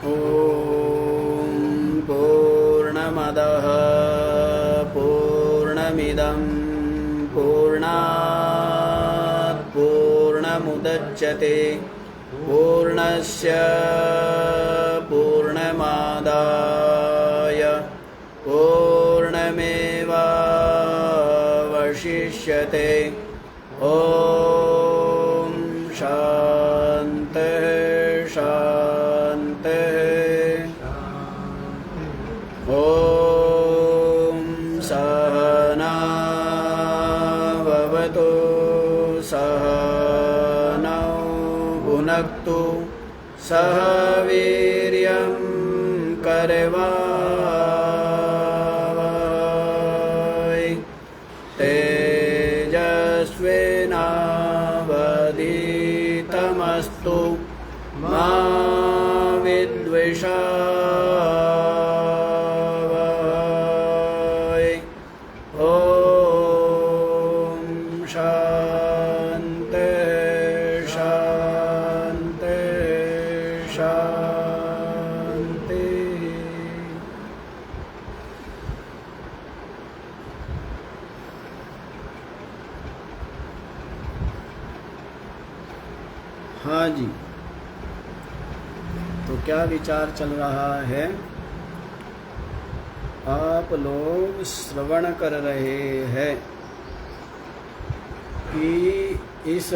ॐ पूर्णमदः पूर्णमिदं पूर्णात् पूर्णमुदच्यते पूर्णस्य पूर्णमादाय पूर्णमेवावशिष्यते। ॐ शान्तिः शान्तिः। ॐ सहनाववतु सहनौ भुनक्तु सह वीर्यं करवावहै तेजस्विनावधीतमस्तु मा विद्विषावहै। ॐ शान्तिः शान्तिः शान्तिः। हाँ जी, तो क्या विचार चल रहा है? आप लोग श्रवण कर रहे हैं कि इस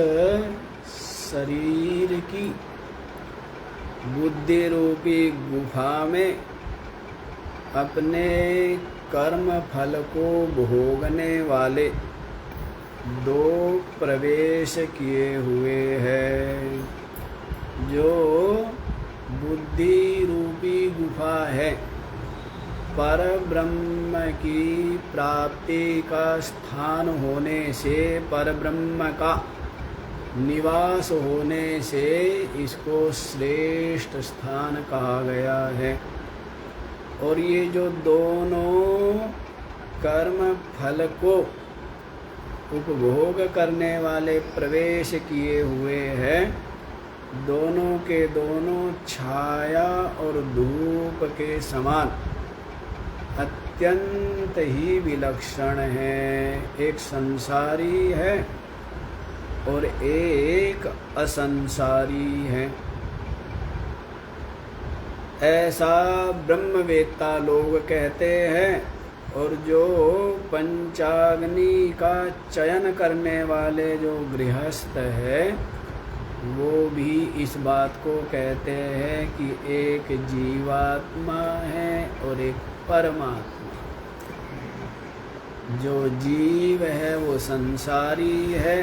शरीर की बुद्धि रूपी गुफा में अपने कर्म फल को भोगने वाले दो प्रवेश किए हुए हैं। जो बुद्धि रूपी गुफा है, पर ब्रह्म की प्राप्ति का स्थान होने से, पर ब्रह्म का निवास होने से इसको श्रेष्ठ स्थान कहा गया है। और ये जो दोनों कर्म फल को उपभोग करने वाले प्रवेश किए हुए हैं, दोनों के दोनों छाया और धूप के समान अत्यंत ही विलक्षण है। एक संसारी है और एक असंसारी है। ऐसा ब्रह्मवेत्ता लोग कहते हैं। और जो पंचाग्नि का चयन करने वाले जो गृहस्थ है, वो भी इस बात को कहते हैं कि एक जीवात्मा है और एक परमात्मा। जो जीव है वो संसारी है,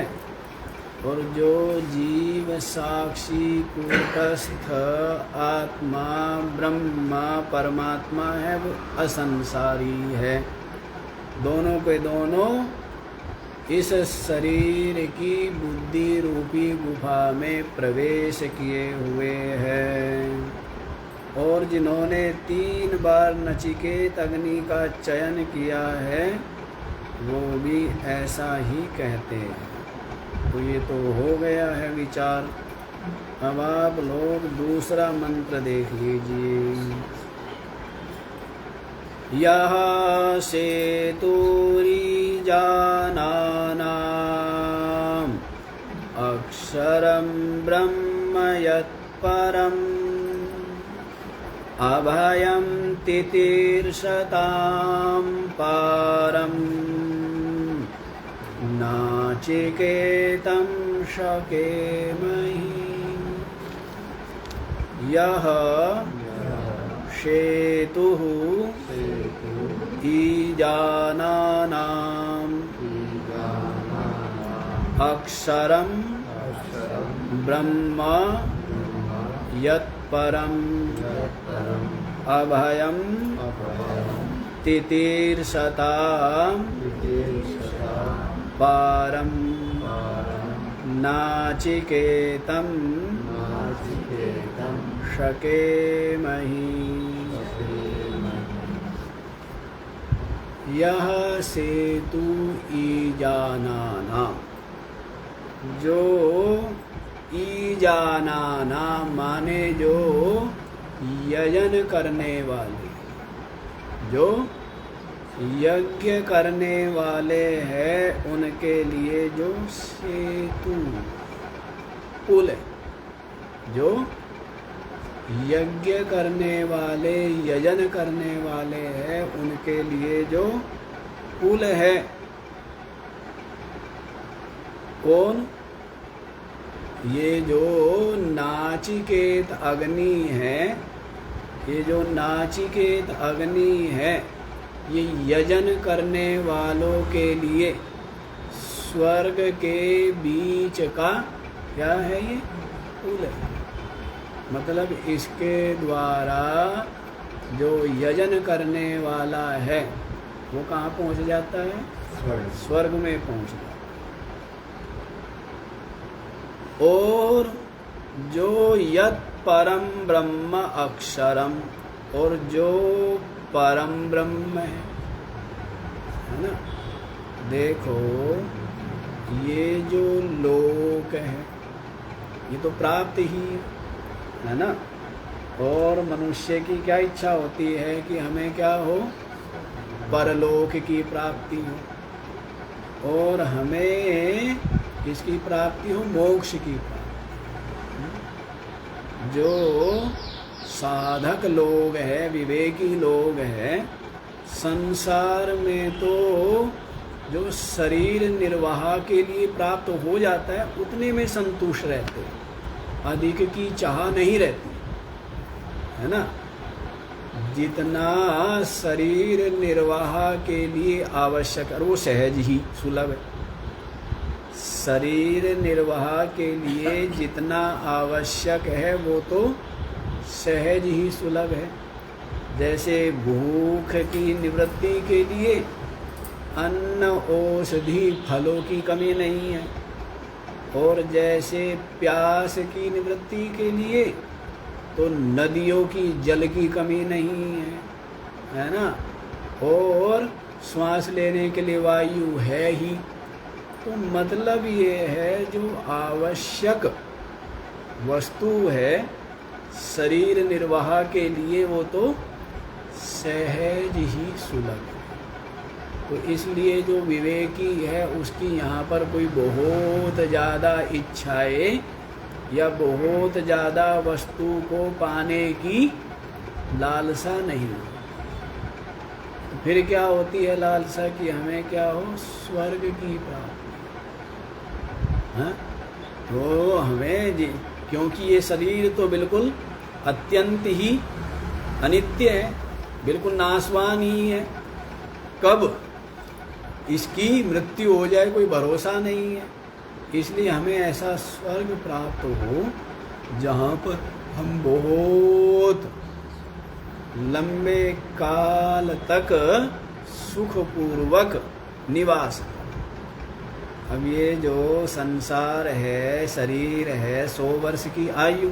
और जो जीव साक्षी कूटस्थ आत्मा ब्रह्मा परमात्मा है वो असंसारी है। दोनों के दोनों इस शरीर की बुद्धि रूपी गुफा में प्रवेश किए हुए हैं। और जिन्होंने 3 बार नचिकेत अग्नि का चयन किया है, वो भी ऐसा ही कहते हैं। तो ये तो हो गया है विचार। अब आप लोग दूसरा मंत्र देख लीजिए। यह सेतुरी जानानाम् अक्षरं ब्रह्म यत्परम् अभयं तितीर्षतां पारम् नाचिकेतं शकेमहि। यह सेतुः ईजानानाम् अक्षरं ब्रह्म यत्परम् अभयं तितीर्षतां पारं नाचिकेतं शकेमहि। यह सेतु ईजानाना, जो ईजानाना माने जो यजन करने वाले, जो यज्ञ करने वाले हैं उनके लिए जो सेतु पुल है, जो यज्ञ करने वाले, यजन करने वाले हैं उनके लिए जो पुल है। कौन? ये जो नाचिकेत अग्नि है, ये जो नाचिकेत अग्नि है, ये यजन करने वालों के लिए स्वर्ग के बीच का क्या है? ये पुल है। मतलब इसके द्वारा जो यजन करने वाला है वो कहाँ पहुँच जाता है? स्वर्ग में पहुँच जाता है। और जो यत् परम ब्रह्म अक्षरम, और जो परम ब्रह्म है ना, देखो ये जो लोक है ये तो प्राप्त ही है ना। और मनुष्य की क्या इच्छा होती है कि हमें क्या हो? परलोक की प्राप्ति हो, और हमें किसकी प्राप्ति हो? मोक्ष की प्राप्ति। जो साधक लोग हैं, विवेकी लोग हैं, संसार में तो जो शरीर निर्वाह के लिए प्राप्त हो जाता है उतने में संतुष्ट रहते हैं, अधिक की चाह नहीं रहती है ना। जितना शरीर निर्वाह के लिए आवश्यक, और वो सहज ही सुलभ है। शरीर निर्वाह के लिए जितना आवश्यक है वो तो सहज ही सुलभ है। जैसे भूख की निवृत्ति के लिए अन्न औषधि फलों की कमी नहीं है, और जैसे प्यास की निवृत्ति के लिए तो नदियों की जल की कमी नहीं है ना। और श्वास लेने के लिए वायु है ही। तो मतलब ये है जो आवश्यक वस्तु है शरीर निर्वाह के लिए वो तो सहज ही सुलभ है। तो इसलिए जो विवेकी है उसकी यहाँ पर कोई बहुत ज़्यादा इच्छाएं या बहुत ज़्यादा वस्तु को पाने की लालसा नहीं। तो फिर क्या होती है लालसा कि हमें क्या हो? स्वर्ग की प्राप्ति। हाँ, तो हमें, क्योंकि ये शरीर तो बिल्कुल अत्यंत ही अनित्य है, बिल्कुल नाशवान ही है। कब इसकी मृत्यु हो जाए कोई भरोसा नहीं है। इसलिए हमें ऐसा स्वर्ग प्राप्त हो जहाँ पर हम बहुत लंबे काल तक सुखपूर्वक निवास। अब ये जो संसार है, शरीर है, 100 वर्ष की आयु,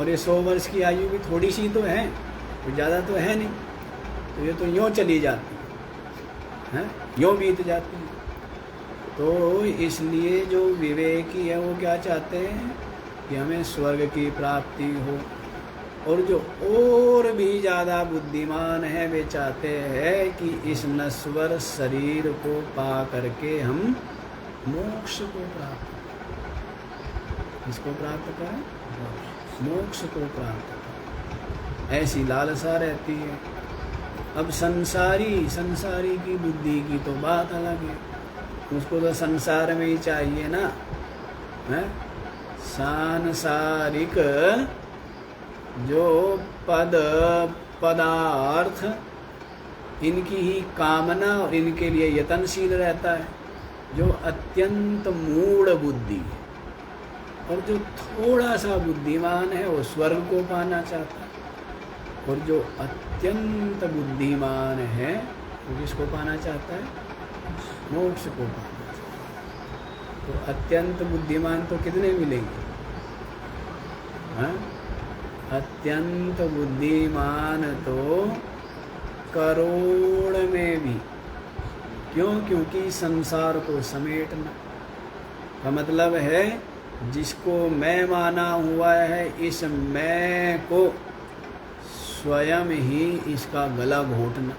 और ये 100 वर्ष की आयु भी थोड़ी सी तो है, तो ज़्यादा तो है नहीं। तो ये तो यूँ चली जाती है, यूँ बीत जाती है। तो इसलिए जो विवेकी है वो क्या चाहते हैं कि हमें स्वर्ग की प्राप्ति हो, और जो और भी ज़्यादा बुद्धिमान है वे चाहते हैं कि इस नश्वर शरीर को पा करके हम मोक्ष को प्राप्त करें। इसको प्राप्त करें, मोक्ष को प्राप्त करें, ऐसी लालसा रहती है। अब संसारी की बुद्धि की तो बात अलग है, उसको तो संसार में ही चाहिए ना, है? सांसारिक जो पदार्थ इनकी ही कामना और इनके लिए यत्नशील रहता है। जो अत्यंत मूढ़ बुद्धि है और जो थोड़ा सा बुद्धिमान है वो स्वर्ग को पाना चाहता है, और जो अत्यंत बुद्धिमान है वो किसको पाना चाहता है? मोक्ष को पाना चाहता है। तो अत्यंत बुद्धिमान तो कितने मिलेंगे? हाँ, अत्यंत बुद्धिमान तो करोड़ में भी। क्यों? क्योंकि संसार को समेटना का मतलब है जिसको मैं माना हुआ है, इस मैं को स्वयं ही इसका गला घोटना।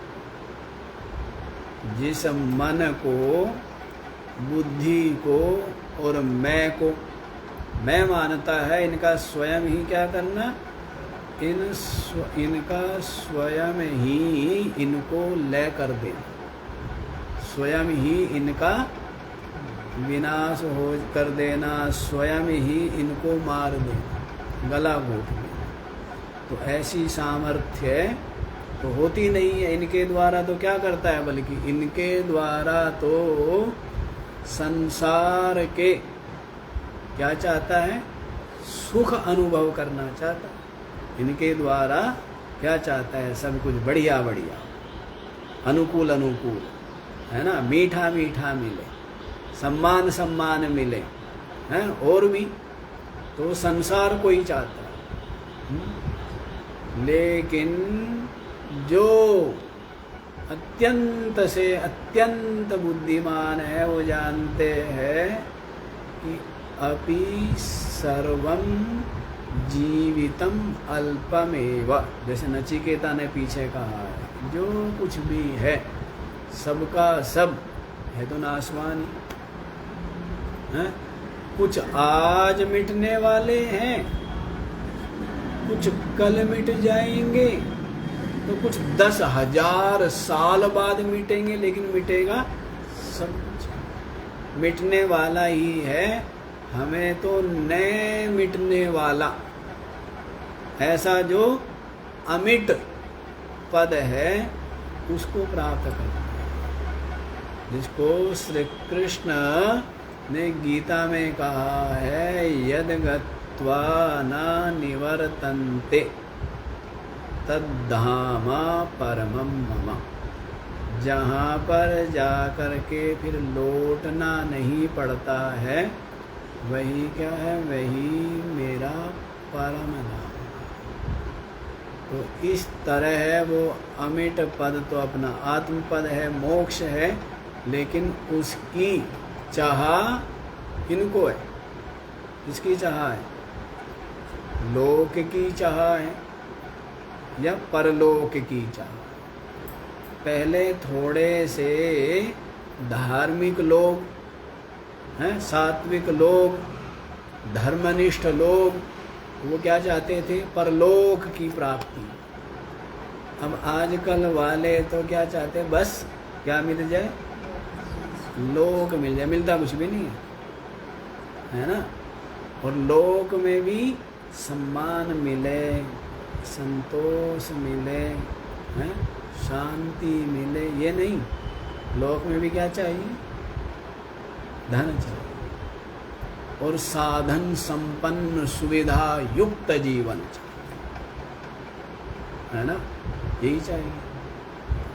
जिस मन को, बुद्धि को और मैं को मैं मानता है, इनका स्वयं ही क्या करना, इनका स्वयं ही इनको लय कर देना, स्वयं ही इनका विनाश हो कर देना, स्वयं ही इनको मार देना, गला घोट देना। तो ऐसी सामर्थ्य तो होती नहीं है इनके द्वारा। तो क्या करता है, बल्कि इनके द्वारा तो संसार के क्या चाहता है, सुख अनुभव करना चाहता है। इनके द्वारा क्या चाहता है, सब कुछ बढ़िया बढ़िया, अनुकूल अनुकूल, है ना, मीठा मीठा मिले, सम्मान सम्मान मिले, हैं, और भी तो संसार को ही चाहता है। लेकिन जो अत्यंत से अत्यंत बुद्धिमान है, वो जानते हैं कि अपि सर्वं जीवितम अल्पमेव, जैसे नचिकेता ने पीछे कहा है, जो कुछ भी है सबका सब है तो नाशवान है। कुछ आज मिटने वाले हैं, कुछ कल मिट जाएंगे, तो कुछ 10,000 साल बाद मिटेंगे, लेकिन मिटेगा सब कुछ मिटने वाला ही है। हमें तो नए मिटने वाला, ऐसा जो अमिट पद है उसको प्राप्त करना, जिसको श्री कृष्ण ने गीता में कहा है, यद गत्वा न निवर्तन्ते तद्धामा परमं मम। जहाँ पर जाकर के फिर लौटना नहीं पड़ता है, वही क्या है, वही मेरा परम धाम। तो इस तरह है वो अमिट पद तो अपना आत्म पद है, मोक्ष है, लेकिन उसकी चाह किनको है, किसकी चाह है, लोक की चाह है या परलोक की चाह। पहले थोड़े से धार्मिक लोग हैं, सात्विक लोग, धर्मनिष्ठ लोग, वो क्या चाहते थे, परलोक की प्राप्ति। अब आजकल वाले तो क्या चाहते, बस क्या मिल जाए, लोक मिल जाए, मिलता कुछ भी नहीं है, है ना। और लोक में भी सम्मान मिले, संतोष मिले, हैं, शांति मिले, ये नहीं, लोक में भी क्या चाहिए, धन चाहिए और साधन संपन्न सुविधा युक्त जीवन चाहिए, है ना, यही चाहिए।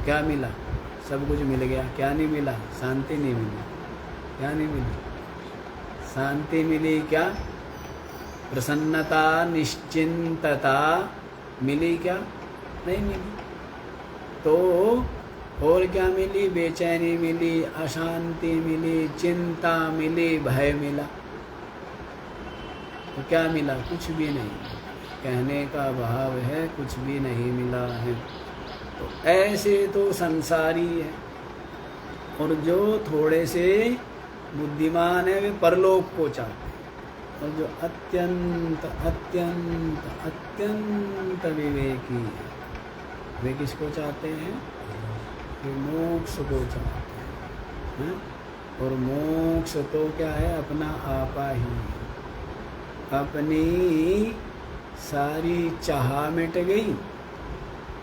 क्या मिला, सब कुछ मिल गया, क्या नहीं मिला, शांति नहीं मिली, क्या नहीं मिली, शांति मिली, क्या प्रसन्नता निश्चिंतता मिली, क्या नहीं मिली। तो और क्या मिली, बेचैनी मिली, अशांति मिली, चिंता मिली, भय मिला। तो क्या मिला, कुछ भी नहीं। कहने का भाव है कुछ भी नहीं मिला है। तो ऐसे तो संसारी है, और जो थोड़े से बुद्धिमान है वे परलोक को चाहते हैं, और जो अत्यंत अत्यंत अत्यंत विवेकी है वे किसको चाहते हैं, वे मोक्ष को चाहते हैं। और मोक्ष तो क्या है, अपना आपा ही है। अपनी सारी चाह मिट गई,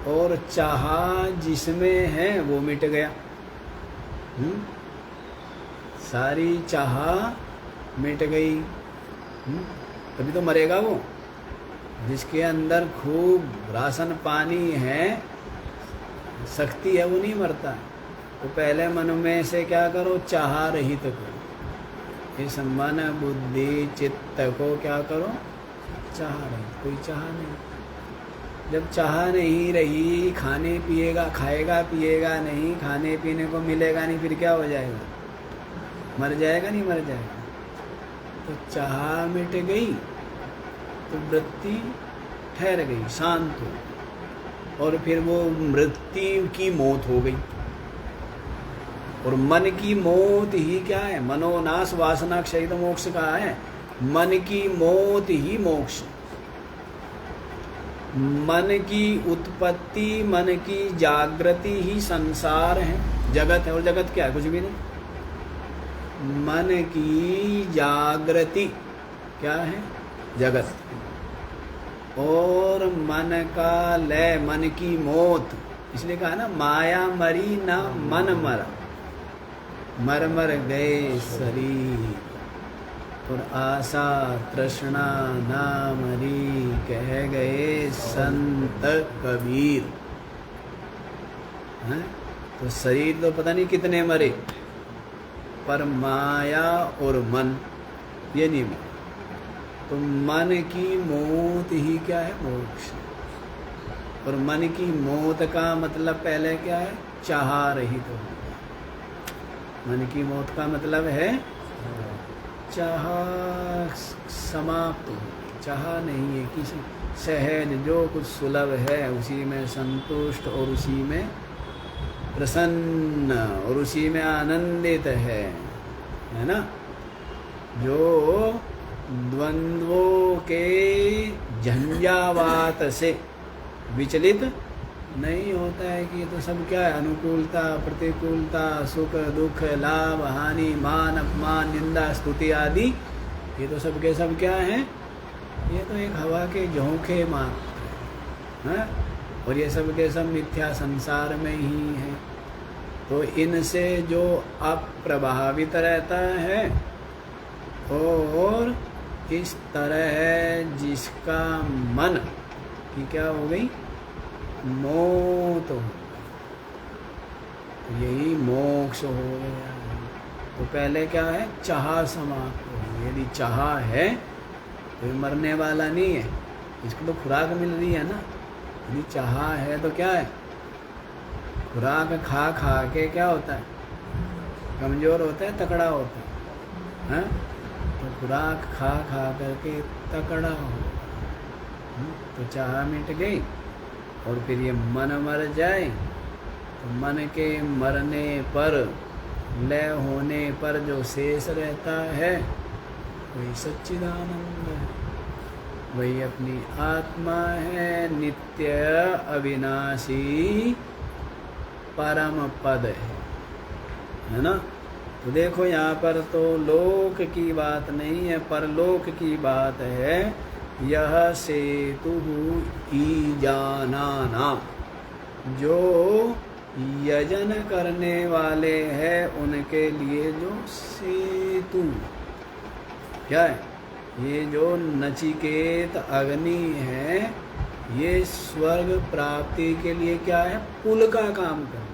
और चाह जिसमें है वो मिट गया। सारी चाह मिट गई, तभी तो मरेगा वो। जिसके अंदर खूब राशन पानी है, शक्ति है, वो नहीं मरता। तो पहले मन में से क्या करो, चाह रहित करो। इस मन बुद्धि चित्त को क्या करो, चाह रहित। कोई चाह नहीं। जब चाह नहीं रही, खाने पिएगा, खाएगा पिएगा नहीं, खाने पीने को मिलेगा नहीं, फिर क्या हो जाएगा, मर जाएगा, नहीं मर जाएगा। तो चाह मिट गई तो वृत्ति ठहर गई, शांत हो। और फिर वो मृत्यु की मौत हो गई। और मन की मौत ही क्या है? मनोनाश वासना क्षयित मोक्ष का है। मन की मौत ही मोक्ष। मन की उत्पत्ति, मन की जागृति ही संसार है, जगत है। और जगत क्या है? कुछ भी नहीं। मन की जागृति क्या है? जगत। और मन का लय, मन की मौत। इसलिए कहा ना, माया मरी ना मन मरा, मर मर गए शरीर। और आशा तृष्णा ना मरी, कह गए संत कबीर। है? तो शरीर तो पता नहीं कितने मरे, पर माया और मन ये नहीं मरे। तो मन की मौत ही क्या है? मोक्ष। और मन की मौत का मतलब पहले क्या है? चाह रहित हो। मन की मौत का मतलब है चाह समाप्त हो, चाह नहीं है किसी। सहज जो कुछ सुलभ है उसी में संतुष्ट, और उसी में प्रसन्न, और उसी में आनंदित है ना। जो द्वंद्वों के झंझावात से विचलित नहीं होता है कि ये तो सब क्या है? अनुकूलता, प्रतिकूलता, सुख दुख, लाभ हानि, मान अपमान, निंदा स्तुति आदि, ये तो सब के सब क्या है? ये तो एक हवा के झोंके मात्र हैं। और ये सब के सब मिथ्या संसार में ही है। तो इनसे जो अप्रभावित रहता है, और इस तरह जिसका मन की क्या हो गई? मौत हो, यही मोक्ष हो गया। तो पहले क्या है? चाह समाप्त हो। यदि चाह है तो ये मरने वाला नहीं है, इसको तो खुराक मिल रही है ना। यदि चाह है तो क्या है? खुराक खा खा के क्या होता है? कमजोर होता है, तकड़ा होता है। तो खुराक खा खा करके तकड़ा हो, तो चाह मिट गई। और फिर ये मन मर जाए, तो मन के मरने पर, लय होने पर जो शेष रहता है वही सच्चिदानंद है, वही अपनी आत्मा है, नित्य अविनाशी परम पद है ना। तो देखो यहाँ पर तो लोक की बात नहीं है, परलोक की बात है। यह सेतु ईजानाना, जो यजन करने वाले हैं उनके लिए जो सेतु क्या है? ये जो नचिकेत अग्नि है, ये स्वर्ग प्राप्ति के लिए क्या है? पुल का काम करती है।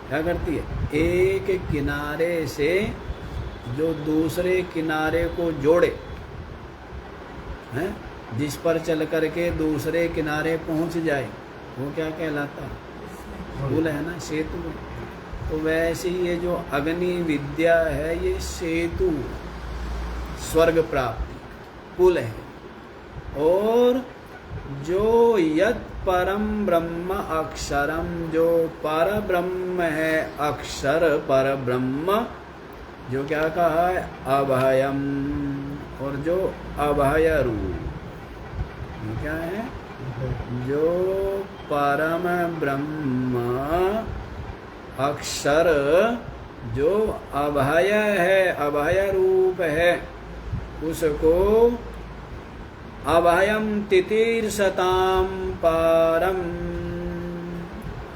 क्या करती है? एक किनारे से जो दूसरे किनारे को जोड़े है, जिस पर चल करके दूसरे किनारे पहुंच जाए, वो क्या कहलाता है? पुल है ना, सेतु। तो वैसे ये जो अग्नि विद्या है, ये सेतु, स्वर्ग प्राप्ति पुल है। और जो यत् परम ब्रह्म अक्षरम, जो पर ब्रह्म है, अक्षर पर ब्रह्म, जो क्या कहा है? अभयम। और जो अभय रूप क्या है? जो परम ब्रह्म अक्षर, जो अभय है, अभय रूप है, उसको अभयम तितीर्षताम पारम।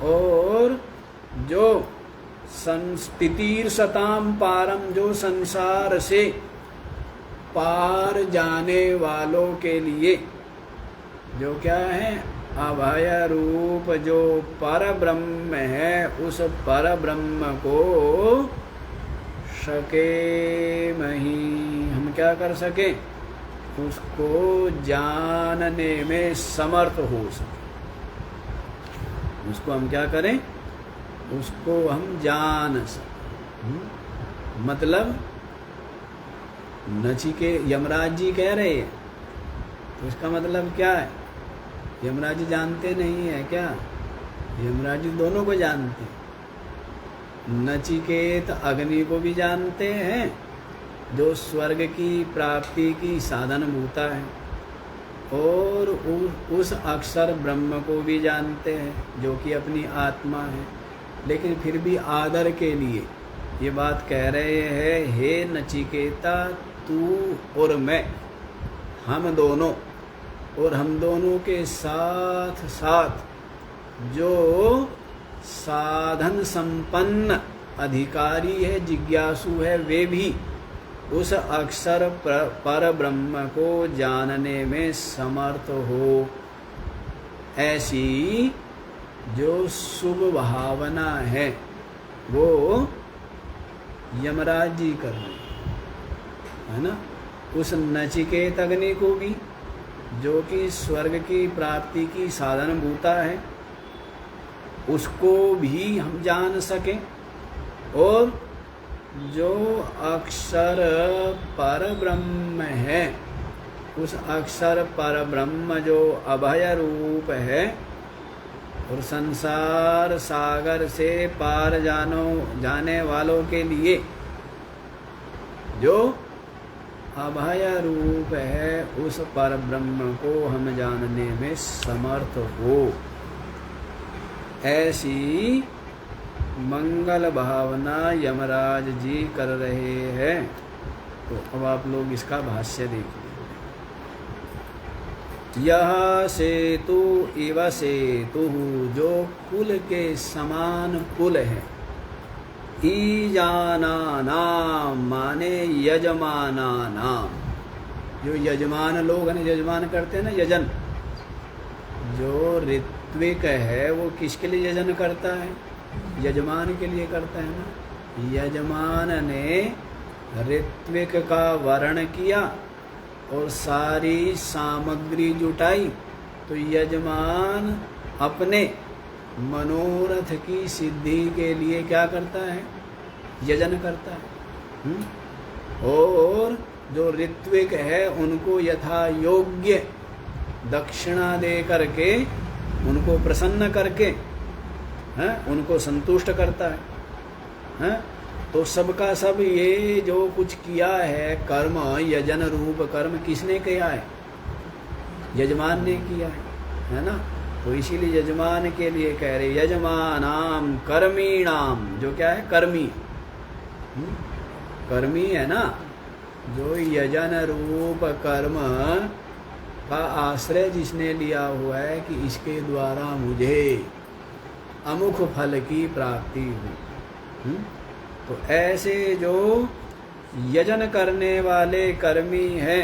और जो तितीर्षताम पारम, जो संसार से पार जाने वालों के लिए जो क्या है? अभय रूप, जो पर ब्रह्म है, उस पर ब्रह्म को सके मही, हम क्या कर सके? उसको जानने में समर्थ हो सके। उसको हम क्या करें? उसको हम जान सकें। मतलब नचिकेत, यमराज जी कह रहे हैं, तो इसका मतलब क्या है? यमराज जी जानते नहीं है क्या? यमराज जी दोनों को जानते हैं। नचिकेत अग्नि को भी जानते हैं, जो स्वर्ग की प्राप्ति की साधन भूता है, और उस अक्षर ब्रह्म को भी जानते हैं, जो कि अपनी आत्मा है। लेकिन फिर भी आदर के लिए ये बात कह रहे हैं, हे नचिकेता, तू और मैं, हम दोनों, और हम दोनों के साथ साथ जो साधन संपन्न अधिकारी है, जिज्ञासु है, वे भी उस अक्षर पर ब्रह्म को जानने में समर्थ हो। ऐसी जो शुभ भावना है वो यमराज जी कर रहे हैं, है ना। उस नचिकेत अग्नि को भी, जो कि स्वर्ग की प्राप्ति की साधन भूता है, उसको भी हम जान सकें, और जो अक्षर पर ब्रह्म है, उस अक्षर पर ब्रह्म जो अभय रूप है, और संसार सागर से पार जाने वालों के लिए जो अभय रूप है, उस पर ब्रह्म को हम जानने में समर्थ हो। ऐसी मंगल भावना यमराज जी कर रहे हैं। तो अब आप लोग इसका भाष्य देखिए। यह सेतु इव सेतु, जो कुल के समान कुल है। ईजाना नाम माने यजमाना नाम, जो यजमान लोग हैं, यजमान करते हैं ना, यजन। जो ऋत्विक है वो किसके लिए यजन करता है? यजमान के लिए करता है ना। यजमान ने ऋत्विक का वर्ण किया और सारी सामग्री जुटाई, तो यजमान अपने मनोरथ की सिद्धि के लिए क्या करता है? यजन करता है। और जो ऋत्विक है उनको यथा योग्य दक्षिणा दे करके, उनको प्रसन्न करके, उनको संतुष्ट करता है। तो सबका सब ये जो कुछ किया है कर्म, यजन रूप कर्म, किसने किया है? यजमान ने किया है ना। तो इसीलिए यजमान के लिए कह रहे, यजमानाम कर्मीणाम, जो क्या है? कर्मी। कर्मी है ना, जो यजन रूप कर्म का आश्रय जिसने लिया हुआ है कि इसके द्वारा मुझे अमुख फल की प्राप्ति हो। तो ऐसे जो यजन करने वाले कर्मी हैं,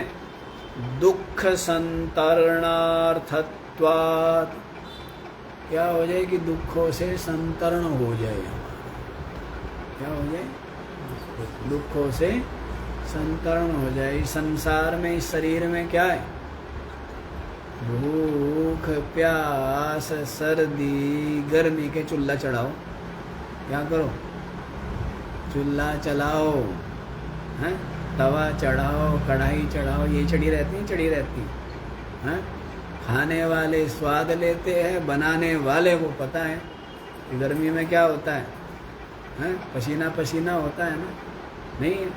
दुख संतरणार्थत्वात्, क्या हो जाए कि दुखों से संतरण हो जाए। क्या हो जाए? दुखों से संतरण हो जाए। इस संसार में, इस शरीर में क्या है? भूख, प्यास, सर्दी, गर्मी के चूल्हा चढ़ाओ। क्या करो? चूल्हा चलाओ, हैं? तवा चढ़ाओ, कढ़ाई चढ़ाओ, ये चढ़ी रहती हैं। खाने वाले स्वाद लेते हैं, बनाने वाले को पता है कि गर्मी में क्या होता है, हैं? पसीना पसीना होता है ना, नहीं है?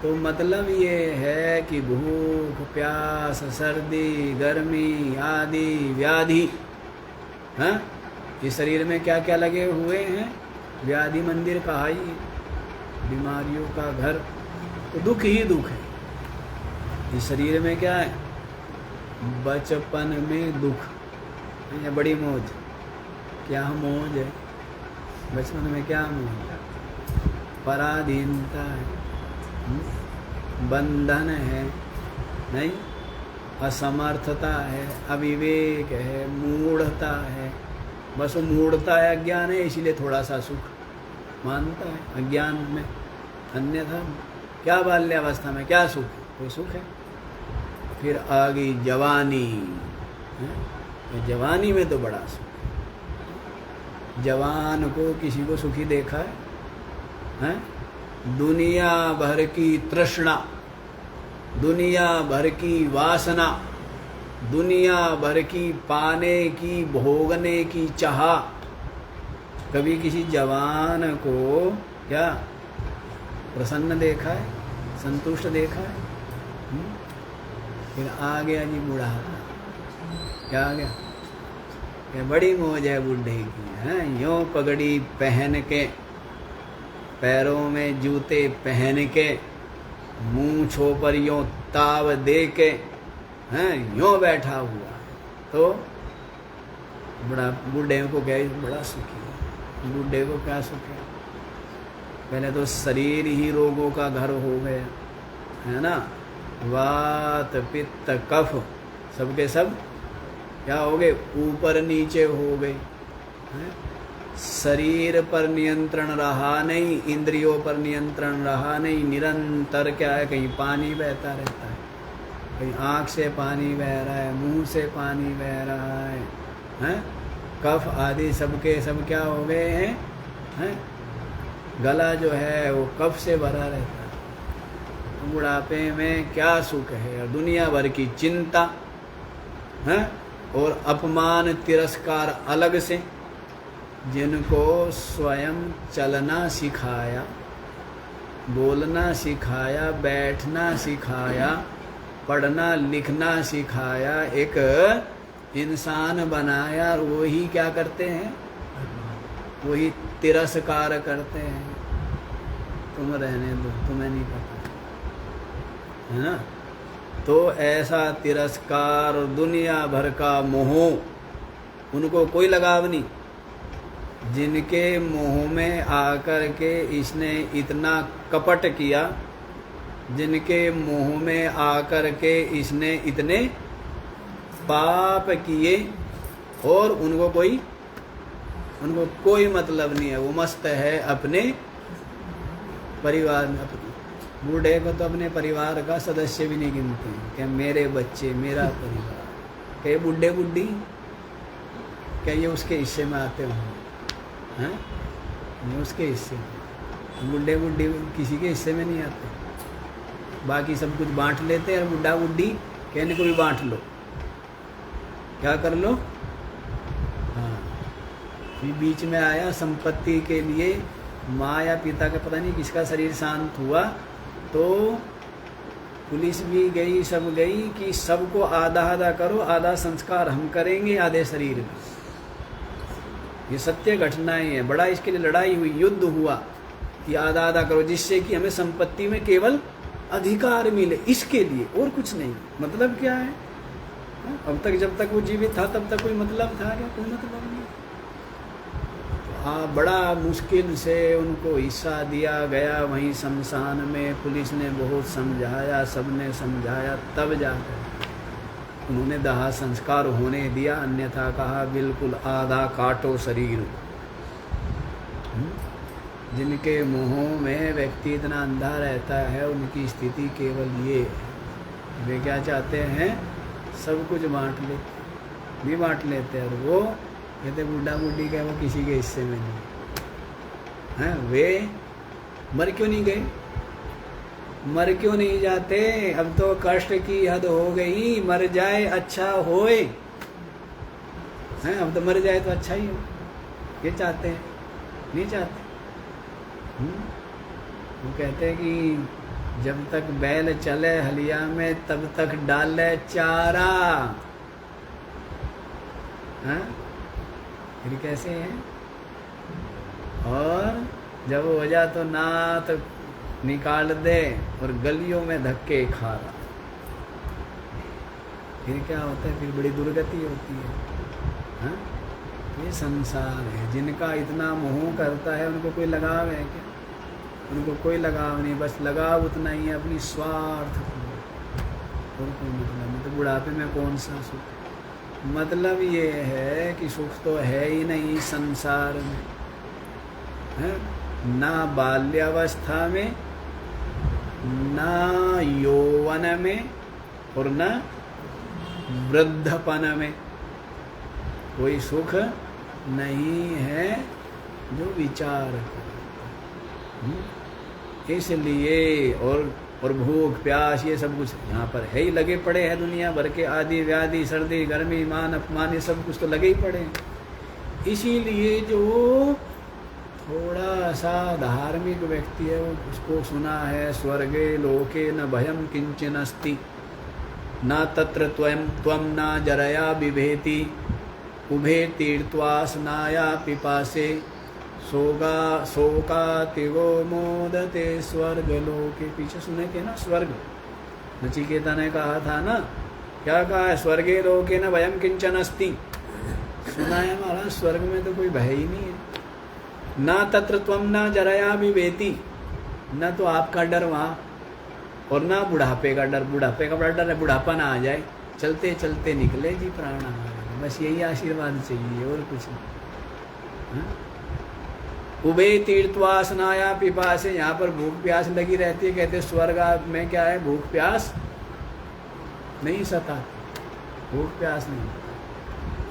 तो मतलब ये है कि भूख, प्यास, सर्दी, गर्मी आदि व्याधि, हैं? ये शरीर में क्या क्या लगे हुए हैं? व्याधि मंदिर कहा ही, बीमारियों का घर। तो दुख ही दुख है इस शरीर में। क्या है? बचपन में दुख, ये बड़ी मौज। क्या मौज है बचपन में? क्या मौज? पराधीनता है, बंधन है, नहीं, असमर्थता है, अविवेक है, मूढ़ता है। बस वो मूढ़ता है, अज्ञान है, इसीलिए थोड़ा सा सुख मानता है अज्ञान में। अन्यथा क्या बाल्यावस्था में क्या सुख है? कोई सुख है? फिर आ गई जवानी, है? जवानी में तो बड़ा सुख। जवान को किसी को सुखी देखा है? हैं? दुनिया भर की तृष्णा, दुनिया भर की वासना, दुनिया भर की पाने की, भोगने की चाह। कभी किसी जवान को क्या प्रसन्न देखा है, संतुष्ट देखा है? फिर आ गया जी बुढ़ापा। क्या आ गया? ये बड़ी मौज है बूढ़े की, है यूं पगड़ी पहन के, पैरों में जूते पहन के, मूंछों पर यूं ताव दे के, हैं यूं बैठा हुआ। तो बूढ़े को क्या, बड़ा सुखी है। बूढ़े को क्या सुख है? पहले तो शरीर ही रोगों का घर हो गया, है ना। वात पित्त कफ सबके सब क्या हो गए? ऊपर नीचे हो गए। शरीर पर नियंत्रण रहा नहीं, इंद्रियों पर नियंत्रण रहा नहीं। निरंतर क्या है, कहीं पानी बहता रहता है, कहीं आँख से पानी बह रहा है, मुंह से पानी बह रहा है, हैं? कफ आदि सबके सब क्या हो गए हैं? गला जो है वो कफ से भरा रहता है। बुढ़ापे में क्या सुख है? दुनिया भर की चिंता है और अपमान तिरस्कार अलग से। जिनको स्वयं चलना सिखाया, बोलना सिखाया, बैठना सिखाया, पढ़ना लिखना सिखाया, एक इंसान बनाया, और वही क्या करते हैं? वही तिरस्कार करते हैं। तुम रहने दो, तुम्हें नहीं पता, है ना। तो ऐसा तिरस्कार और दुनिया भर का मोह, उनको कोई लगाव नहीं। जिनके मोह में आकर के इसने इतना कपट किया, जिनके मोह में आकर के इसने इतने पाप किए, और उनको कोई मतलब नहीं है। वो मस्त है अपने परिवार में। बूढ़े को तो अपने परिवार का सदस्य भी नहीं गिनते हैं। क्या मेरे बच्चे, मेरा परिवार, क्या बूढ़े बुढ़ी, क्या ये उसके हिस्से में आते होंगे? हैं? ये उसके हिस्से में। बूढ़े बुढ़ी किसी के हिस्से में नहीं आते। बाकी सब कुछ बांट लेते हैं, और बुढ़ा बुढ़ी कहने को भी बांट लो, क्या कर लो। हाँ, फिर बीच में आया संपत्ति के लिए, माँ या पिता का पता नहीं किसका शरीर शांत हुआ, तो पुलिस भी गई, सब गई कि सबको आधा आधा करो, आधा संस्कार हम करेंगे आधे शरीर में। ये सत्य घटनाएं हैं। बड़ा इसके लिए लड़ाई हुई, युद्ध हुआ कि आधा आधा करो, जिससे कि हमें संपत्ति में केवल अधिकार मिले, इसके लिए, और कुछ नहीं। मतलब क्या है? अब तक जब तक वो जीवित था तब तक कोई मतलब था क्या? कोई मतलब नहीं। हाँ, बड़ा मुश्किल से उनको हिस्सा दिया गया। वहीं शमशान में पुलिस ने बहुत समझाया, सबने समझाया, तब जाकर उन्होंने दाह संस्कार होने दिया। अन्यथा कहा बिल्कुल आधा काटो शरीर। जिनके मुँहों में व्यक्ति इतना अंधा रहता है, उनकी स्थिति केवल ये है। वे क्या चाहते हैं? सब कुछ बांट ले, भी बांट लेते हैं। और वो कहते बूढ़ा बूढ़ी क्या, वो किसी के हिस्से में नहीं हैं। वे मर क्यों नहीं गए? मर क्यों नहीं जाते? अब तो कष्ट की हद हो गई, मर जाए अच्छा होए, हैं? अब तो मर जाए तो अच्छा ही हो, ये चाहते हैं, नहीं चाहते। वो कहते हैं कि जब तक बैल चले हलिया में, तब तक डाले चारा। हैं? फिर कैसे है? और जब हो जा तो नात निकाल दे और गलियों में धक्के खा रहा। फिर क्या होता है? फिर बड़ी दुर्गति होती है। हाँ? ये संसार है। जिनका इतना मोह करता है, उनको कोई लगाव है क्या? उनको कोई लगाव नहीं। बस लगाव उतना ही है अपनी स्वार्थ को, और कोई मतलब नहीं। तो बुढ़ापे में कौन सा सुख? मतलब ये है कि सुख तो है ही नहीं संसार में, है ना। बाल्यावस्था में, ना यौवन में, और ना वृद्धपन में कोई सुख नहीं है जो विचार करे। इसलिए और और भूख प्यास ये सब कुछ यहाँ पर है ही, लगे पड़े हैं दुनिया भर के आदि व्याधि सर्दी गर्मी मान अपमान ये सब कुछ तो लगे ही पड़े हैं। इसीलिए जो थोड़ा सा धार्मिक व्यक्ति है वो उसको सुना है स्वर्गे लोके न भयम किंचन अस्ति न तत्र त्वम न जरया बिभेति उभे तीर्थ्वा स्नाया पिपासे शोकातिगो मोदते स्वर्ग लोके। पीछे सुने थे ना स्वर्ग, नचिकेता ने कहा था ना, क्या कहा है, स्वर्गे लोके न भयम किंचन अस्ति। सुना है महाराज स्वर्ग में तो कोई भय ही नहीं है। ना तत्र त्वम न जरया बिभेति, न तो आपका डर वहाँ और ना बुढ़ापे का डर। बुढ़ापे का बड़ा डर है, बुढ़ापा ना आ जाए, चलते चलते निकले जी प्राण हमारे। बस यही आशीर्वाद चाहिए और कुछ नहीं। उभे तीर्थ्वा स्नाया पिपासे, यहाँ पर भूख प्यास लगी रहती है। कहते स्वर्ग में क्या है, भूख प्यास नहीं सता, भूख प्यास नहीं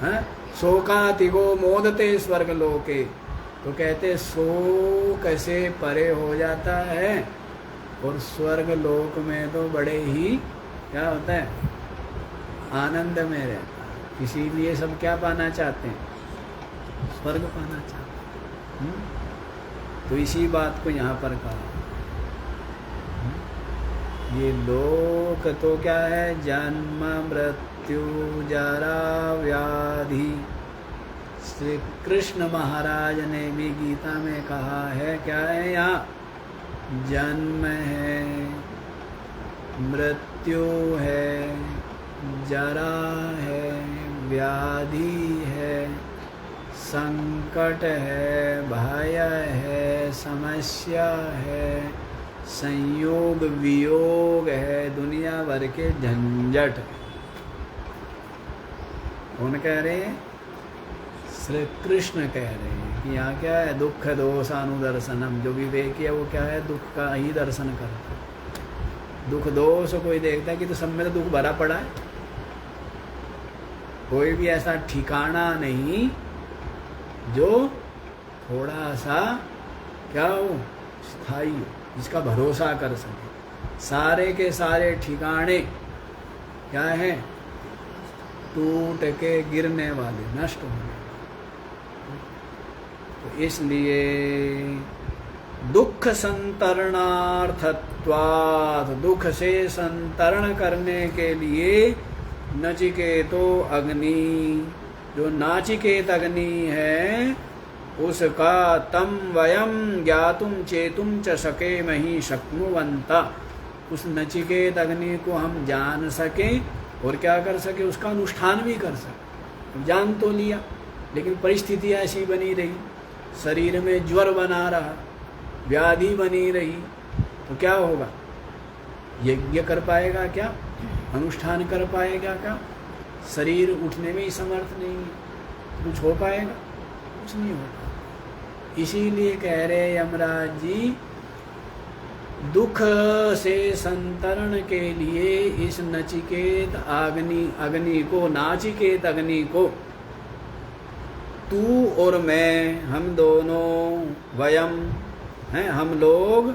है। शोकातिगो मोदते स्वर्ग लोके, तो कहते शोक से परे हो जाता है और स्वर्ग लोक में तो बड़े ही क्या होता है, आनंद में रहता है। इसीलिए सब क्या पाना चाहते हैं, स्वर्ग पाना चाहते हैं। तो इसी बात को यहाँ पर कहा। ये लोक तो क्या है, जन्म मृत्यु जरा व्याधि। श्री कृष्ण महाराज ने भी गीता में कहा है, क्या है यहाँ, जन्म है, मृत्यु है, जरा है, व्याधि है, संकट है, भय है, समस्या है, संयोग वियोग है, दुनिया भर के झंझट। कौन कह रहे हैं, श्री कृष्ण कह रहे हैं कि यहाँ क्या है, दुख दोष अनुदर्शनम। जो विवेकी है वो क्या है, दुख का ही दर्शन करता है। दुख दोष कोई देखता है कि तो सब में तो दुख भरा पड़ा है, कोई भी ऐसा ठिकाना नहीं जो थोड़ा सा क्या हो, स्थायी हो, जिसका भरोसा कर सके। सारे के सारे ठिकाने क्या है, टूट के गिरने वाले, नष्ट होने। तो इसलिए दुख संतरणार्थत्वात्, दुख से संतरण करने के लिए नचिकेतो अग्नि, जो नाचिकेत अग्नि है उसका तम वयम ज्ञातुम चेतुम च शकेमहि शक्नुवन्ता। उस नचिकेत अग्नि को हम जान सके और क्या कर सके, उसका अनुष्ठान भी कर सके। जान तो लिया लेकिन परिस्थिति ऐसी बनी रही, शरीर में ज्वर बना रहा, व्याधि बनी रही, तो क्या होगा, यज्ञ कर पाएगा क्या, अनुष्ठान कर पाएगा क्या, शरीर उठने में ही समर्थ नहीं है, कुछ हो पाएगा, कुछ नहीं होगा। इसीलिए कह रहे यमराज जी, दुख से संतरण के लिए इस नचिकेत अग्नि को, नाचिकेत अग्नि को तू और मैं, हम दोनों, वयम हैं, हम लोग,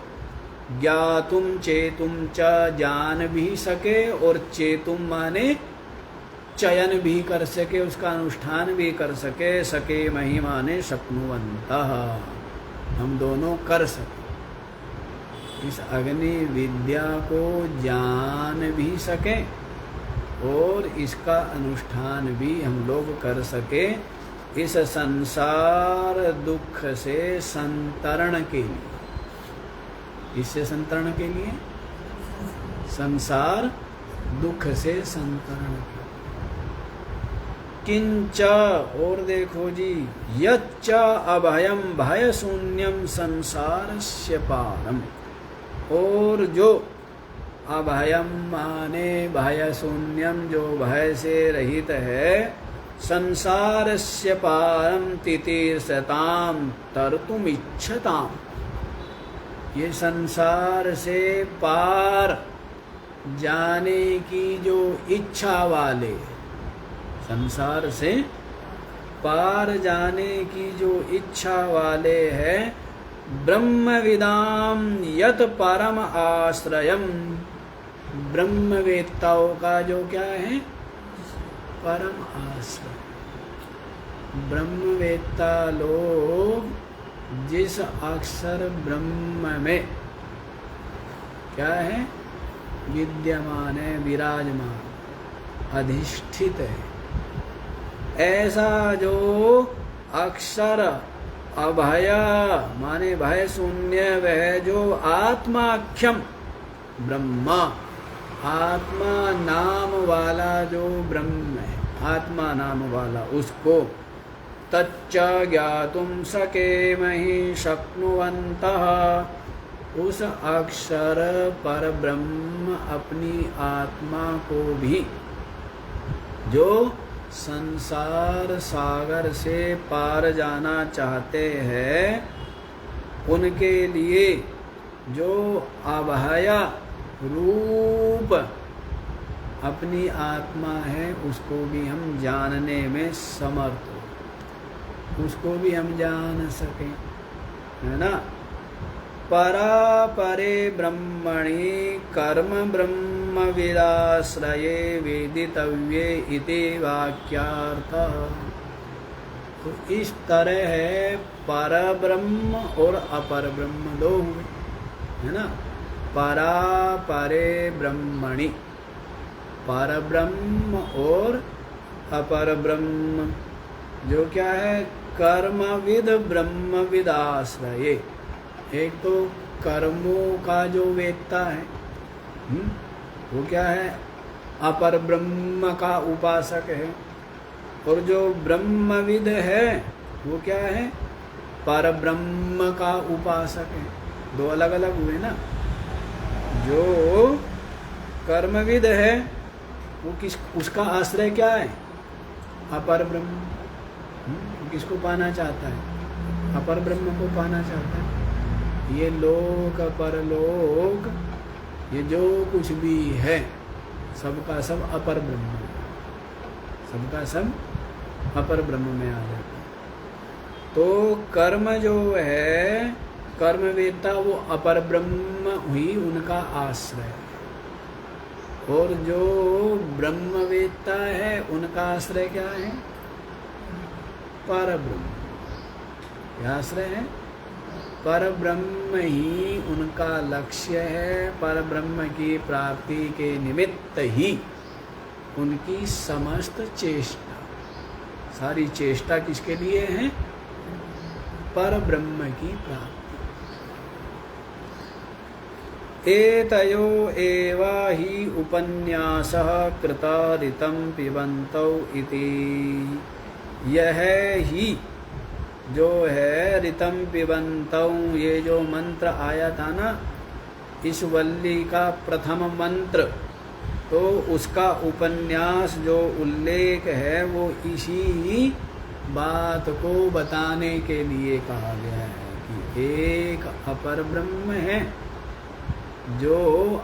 ज्ञातुम चेतुम च, जान भी सके, और चेतुम माने चयन भी कर सके, उसका अनुष्ठान भी कर सके। सके मही माने शक्नुवन्तः, हम दोनों कर सके। इस अग्नि विद्या को जान भी सके और इसका अनुष्ठान भी हम लोग कर सके, इस संसार दुख से संतरण के लिए। इससे संतरण के लिए, संसार दुख से संतरण के लिए। किंच, और देखो जी, यच्च अभयम भय शून्यम संसारस्य पारम, और जो अभयम माने भय शून्यम, जो भय से रहित है, संसारस्य पारम तितीर्षताम तरतुम इच्छताम, ये संसार से पार जाने की जो इच्छा वाले, संसार से पार जाने की जो इच्छा वाले हैं, ब्रह्मविदाम यत परम आश्रयम, ब्रह्मवेत्ताओं का जो क्या है, परम आश्रय। ब्रह्मवेत्ता लोग जिस अक्षर ब्रह्म में क्या है, विद्यमान है, विराजमान, अधिष्ठित है, ऐसा जो अक्षर अभय माने भय शून्य, वह जो आत्माख्यम ब्रह्मा, आत्मा नाम वाला जो ब्रह्म है, आत्मा नाम वाला, उसको तच्च ज्ञातुम सकेमहि शक्नुवन्तः, उस अक्षर पर ब्रह्म अपनी आत्मा को भी, जो संसार सागर से पार जाना चाहते हैं, उनके लिए जो अभय रूप अपनी आत्मा है, उसको भी हम जानने में समर्थ हो, उसको भी हम जान सकें, है ना। परा परे ब्रह्मणि कर्म ब्रह्म विदाश्रये वेदितव्ये इति वाक्यार्थ। तो इस तरह है, पर ब्रह्म और अपर ब्रह्म दो हुए, है ना। परा परे ब्रह्मणि, पर ब्रह्म और अपर ब्रह्म, जो क्या है, कर्मविद ब्रह्मविद आश्रये। एक तो कर्मों का जो वेत्ता है, वो क्या है, अपर ब्रह्म का उपासक है, और जो ब्रह्मविद है वो क्या है, पर ब्रह्म का उपासक है। दो अलग अलग हुए ना। जो कर्मविद है वो उसका आश्रय क्या है, अपर ब्रह्म। किसको पाना चाहता है, अपर ब्रह्म को पाना चाहता है। ये लोक परलोक, ये जो कुछ भी है, सबका सब अपर ब्रह्म है, सबका सब अपर ब्रह्म में आ जाता है। तो कर्म जो है, कर्मवेत्ता, वो अपर ब्रह्म हुई उनका आश्रय, और जो ब्रह्मवेत्ता है उनका आश्रय क्या है, पर ब्रह्म। क्या आश्रय है, पर ब्रह्म ही उनका लक्ष्य है। पर ब्रह्म की प्राप्ति के निमित्त ही उनकी समस्त चेष्टा, सारी चेष्टा किसके लिए है, पर ब्रह्म की प्राप्ति। एतयो एव हि उपन्यासः कृता ऋतं पिबन्तौ इति। यह ही जो है ऋतं पिबन्तौ, ये जो मंत्र आया था ना, इस वल्ली का प्रथम मंत्र, तो उसका उपन्यास जो उल्लेख है वो इसी बात को बताने के लिए कहा गया है कि एक अपर ब्रह्म है, जो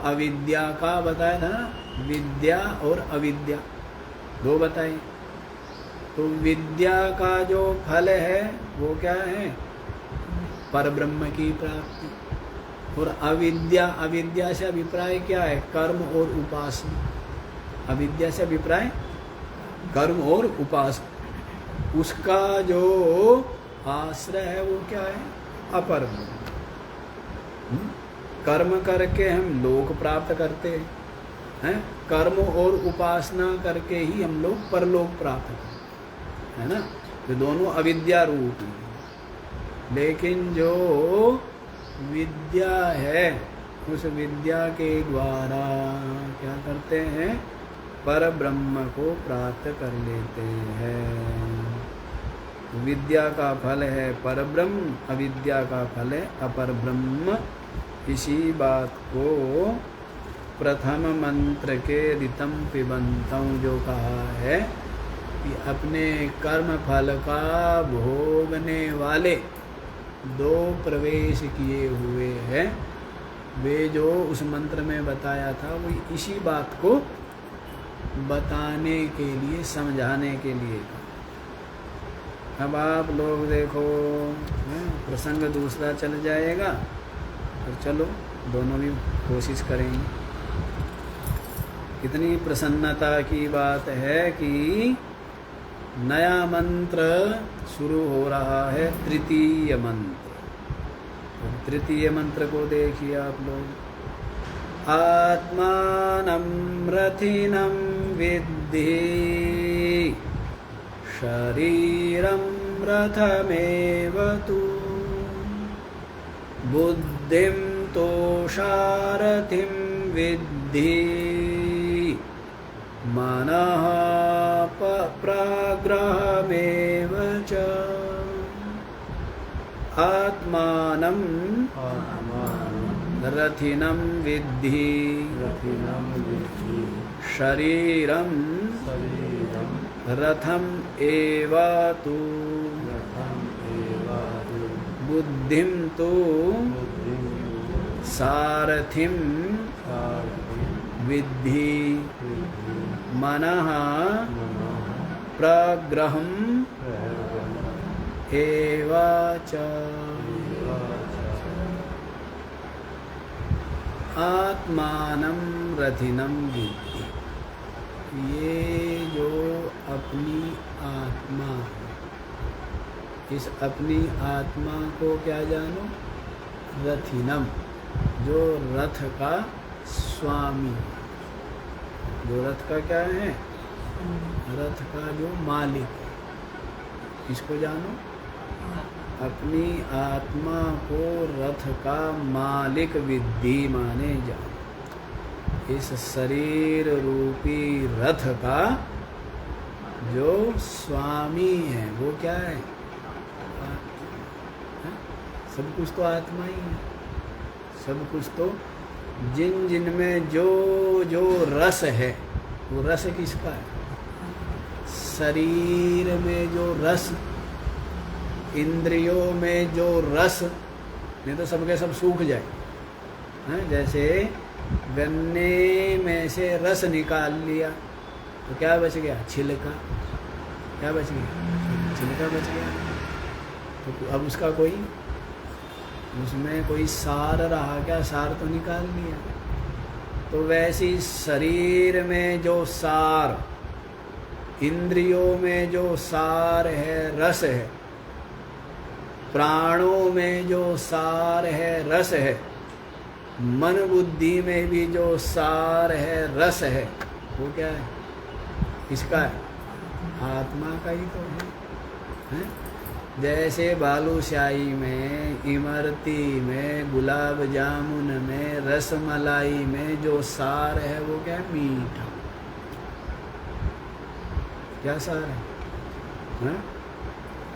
अविद्या का बताया था ना, विद्या और अविद्या दो बताए। तो विद्या का जो फल है वो क्या है, पर ब्रह्म की प्राप्ति। और अविद्या, अविद्या से अभिप्राय क्या है, कर्म और उपासना। अविद्या से अभिप्राय कर्म और उपासना, उसका जो आश्रय है वो क्या है, अपर ब्रह्म। कर्म करके हम लोक प्राप्त करते हैं, कर्म और उपासना करके ही हम लोग परलोक प्राप्त करते है ना। तो दोनों अविद्या रूप हैं। लेकिन जो विद्या है, उस विद्या के द्वारा क्या करते हैं, पर ब्रह्म को प्राप्त कर लेते हैं। विद्या का फल है पर ब्रह्म, अविद्या का फल है अपर ब्रह्म। इसी बात को प्रथम मंत्र के ऋतं पिबन्तौ जो कहा है कि अपने कर्म फल का भोगने वाले दो प्रवेश किए हुए हैं, वे जो उस मंत्र में बताया था वो इसी बात को बताने के लिए, समझाने के लिए। अब आप लोग देखो, प्रसंग दूसरा चल जाएगा और चलो दोनों भी कोशिश करेंगे। कितनी प्रसन्नता की बात है कि नया मंत्र शुरू हो रहा है, तृतीय मंत्र। तो तृतीय मंत्र को देखिए आप लोग। आत्मानं रथिनं विद्धि शरीरं रथमेव तु बुद्धिं तो सारथिं विद्धि मनः प्राग्रहमेव च। आत्मानं रथिनं विद्धि शरीरं रथम एव तु बुद्धिं तो सारथिं विद्धि मनः प्रग्रहम् एव च। आत्मानं रथिनं विद्धि। ये जो अपनी आत्मा है, इस अपनी आत्मा को क्या जानो? रथिनम, जो रथ का स्वामी, जो रथ का क्या है? रथ का जो मालिक है, इसको जानो। अपनी आत्मा को रथ का मालिक विद्धि माने जानो। इस शरीर रूपी रथ का जो स्वामी है वो क्या है? सब कुछ तो आत्मा ही है। सब कुछ तो जिन जिन में जो जो रस है, वो रस किसका है? शरीर में जो रस, इंद्रियों में जो रस, नहीं तो सबके सब सूख जाए। जैसे गन्ने में से रस निकाल लिया तो क्या बच गया? छिलका। क्या बच गया? छिलका बच गया। तो अब उसका कोई, उसमें कोई सार रहा क्या? सार तो निकाल लिया। तो वैसी शरीर में जो सार, इंद्रियों में जो सार है, रस है, प्राणों में जो सार है, रस है, मन बुद्धि में भी जो सार है, रस है, वो क्या है? किसका है? आत्मा का ही तो है? जैसे बालूशाही में, इमरती में, गुलाब जामुन में, रसमलाई में जो सार है वो क्या है? मीठा। क्या सार है?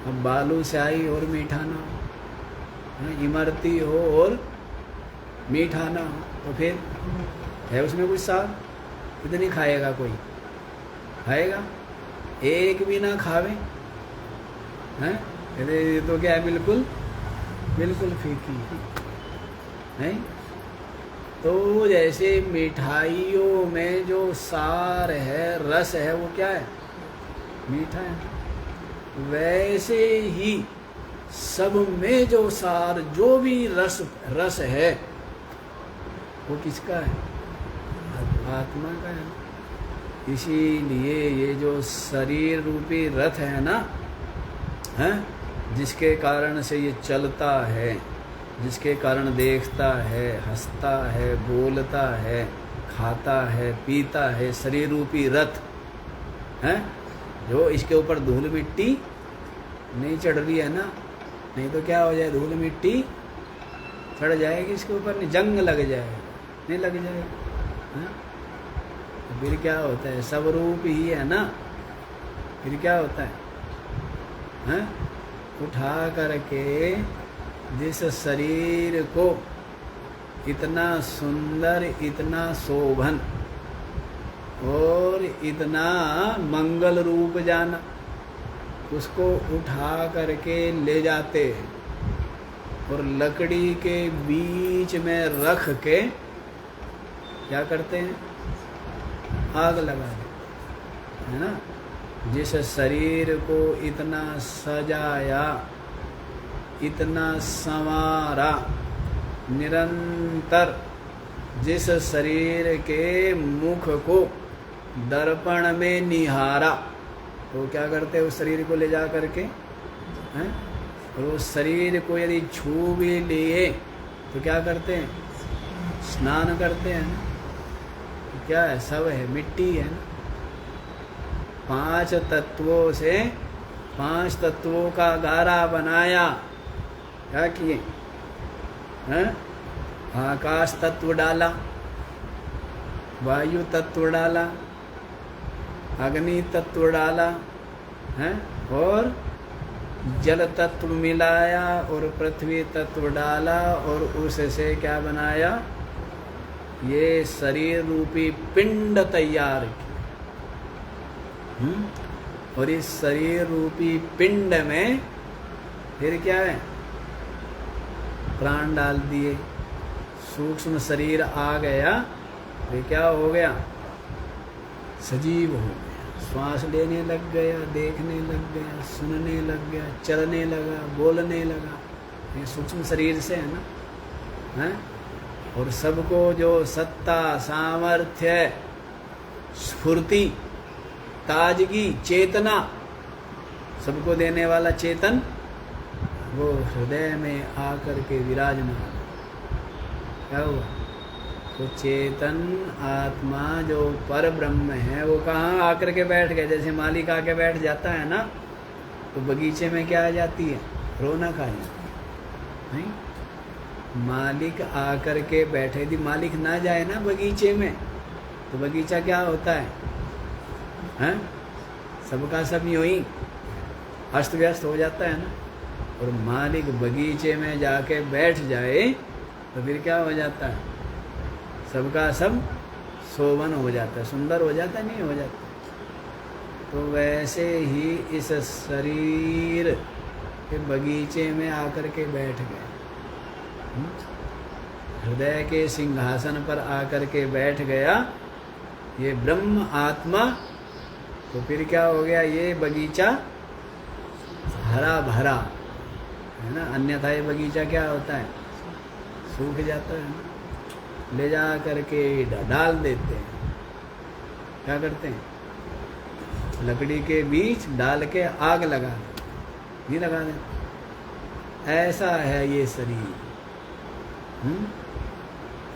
अब बालूशाही और मीठा ना हो, इमरती हो और मीठा ना हो, तो फिर है उसमें कुछ सार? कितनी खाएगा कोई? खाएगा? एक भी ना खावे हैं? ये तो क्या है? बिल्कुल बिल्कुल फीकी है। तो जैसे मिठाइयों में जो सार है, रस है, वो क्या है? मीठा है। वैसे ही सब में जो सार, जो भी रस है, वो किसका है? आत्मा का है। इसीलिए ये जो शरीर रूपी रथ है ना, है, जिसके कारण से ये चलता है, जिसके कारण देखता है, हंसता है, बोलता है, खाता है, पीता है, शरीर रूपी रथ है, जो इसके ऊपर धूल मिट्टी नहीं चढ़ रही है ना, नहीं तो क्या हो जाए? धूल मिट्टी चढ़ जाएगी इसके ऊपर, नहीं जंग लग जाएगा, नहीं लग जाएगा। तो फिर क्या होता है? सब रूप ही है ना, फिर क्या होता है? उठा करके जिस शरीर को इतना सुंदर, इतना शोभन और इतना मंगल रूप जाना, उसको उठा करके ले जाते और लकड़ी के बीच में रख के क्या करते हैं? आग लगा देते है ना। जिस शरीर को इतना सजाया, इतना संवारा, निरंतर जिस शरीर के मुख को दर्पण में निहारा, तो क्या करते हैं उस शरीर को ले जा करके हैं, और उस शरीर को यदि छू भी लिए तो क्या करते हैं, स्नान करते हैं ना। तो क्या है, सब है, मिट्टी है ना। 5 तत्वों से 5 तत्वों का गारा बनाया, क्या किए हैं, आकाश तत्व डाला, वायु तत्व डाला, अग्नि तत्व डाला है, और जल तत्व मिलाया, और पृथ्वी तत्व डाला, और उससे क्या बनाया, ये शरीर रूपी पिंड तैयार किया। और इस शरीर रूपी पिंड में फिर क्या है, प्राण डाल दिए, सूक्ष्म शरीर आ गया, तो क्या हो गया, सजीव हो गया, श्वास लेने लग गया, देखने लग गया, सुनने लग गया, चलने लगा, बोलने लगा। ये सूक्ष्म शरीर से है ना, है? और सबको जो सत्ता, सामर्थ्य, स्फूर्ति, ताजगी, चेतना सबको देने वाला चेतन, वो हृदय में आकर के विराजमान। क्या हुआ, तो चेतन आत्मा जो पर ब्रह्म है वो कहाँ आकर के बैठ गया। जैसे मालिक आके बैठ जाता है ना, तो बगीचे में क्या आ जाती है, रौनक आ जाती है, नहीं। मालिक आकर के बैठे, यदि मालिक ना जाए ना बगीचे में, तो बगीचा क्या होता है, हैं? सबका सब यूं ही अस्त व्यस्त हो जाता है ना। और मालिक बगीचे में जाके बैठ जाए तो फिर क्या हो जाता है, सबका सब शोभन हो जाता है, सुंदर हो जाता है, नहीं हो जाता। तो वैसे ही इस शरीर के बगीचे में आकर के बैठ गए, हृदय के सिंहासन पर आकर के बैठ गया ये ब्रह्म आत्मा। तो फिर क्या हो गया, ये बगीचा हरा भरा है ना। अन्यथा ये बगीचा क्या होता है, सूख जाता है ना। ले जा करके डाल देते हैं, क्या करते हैं, लकड़ी के बीच डाल के आग लगा देते, नहीं लगा देते। ऐसा है ये शरीर,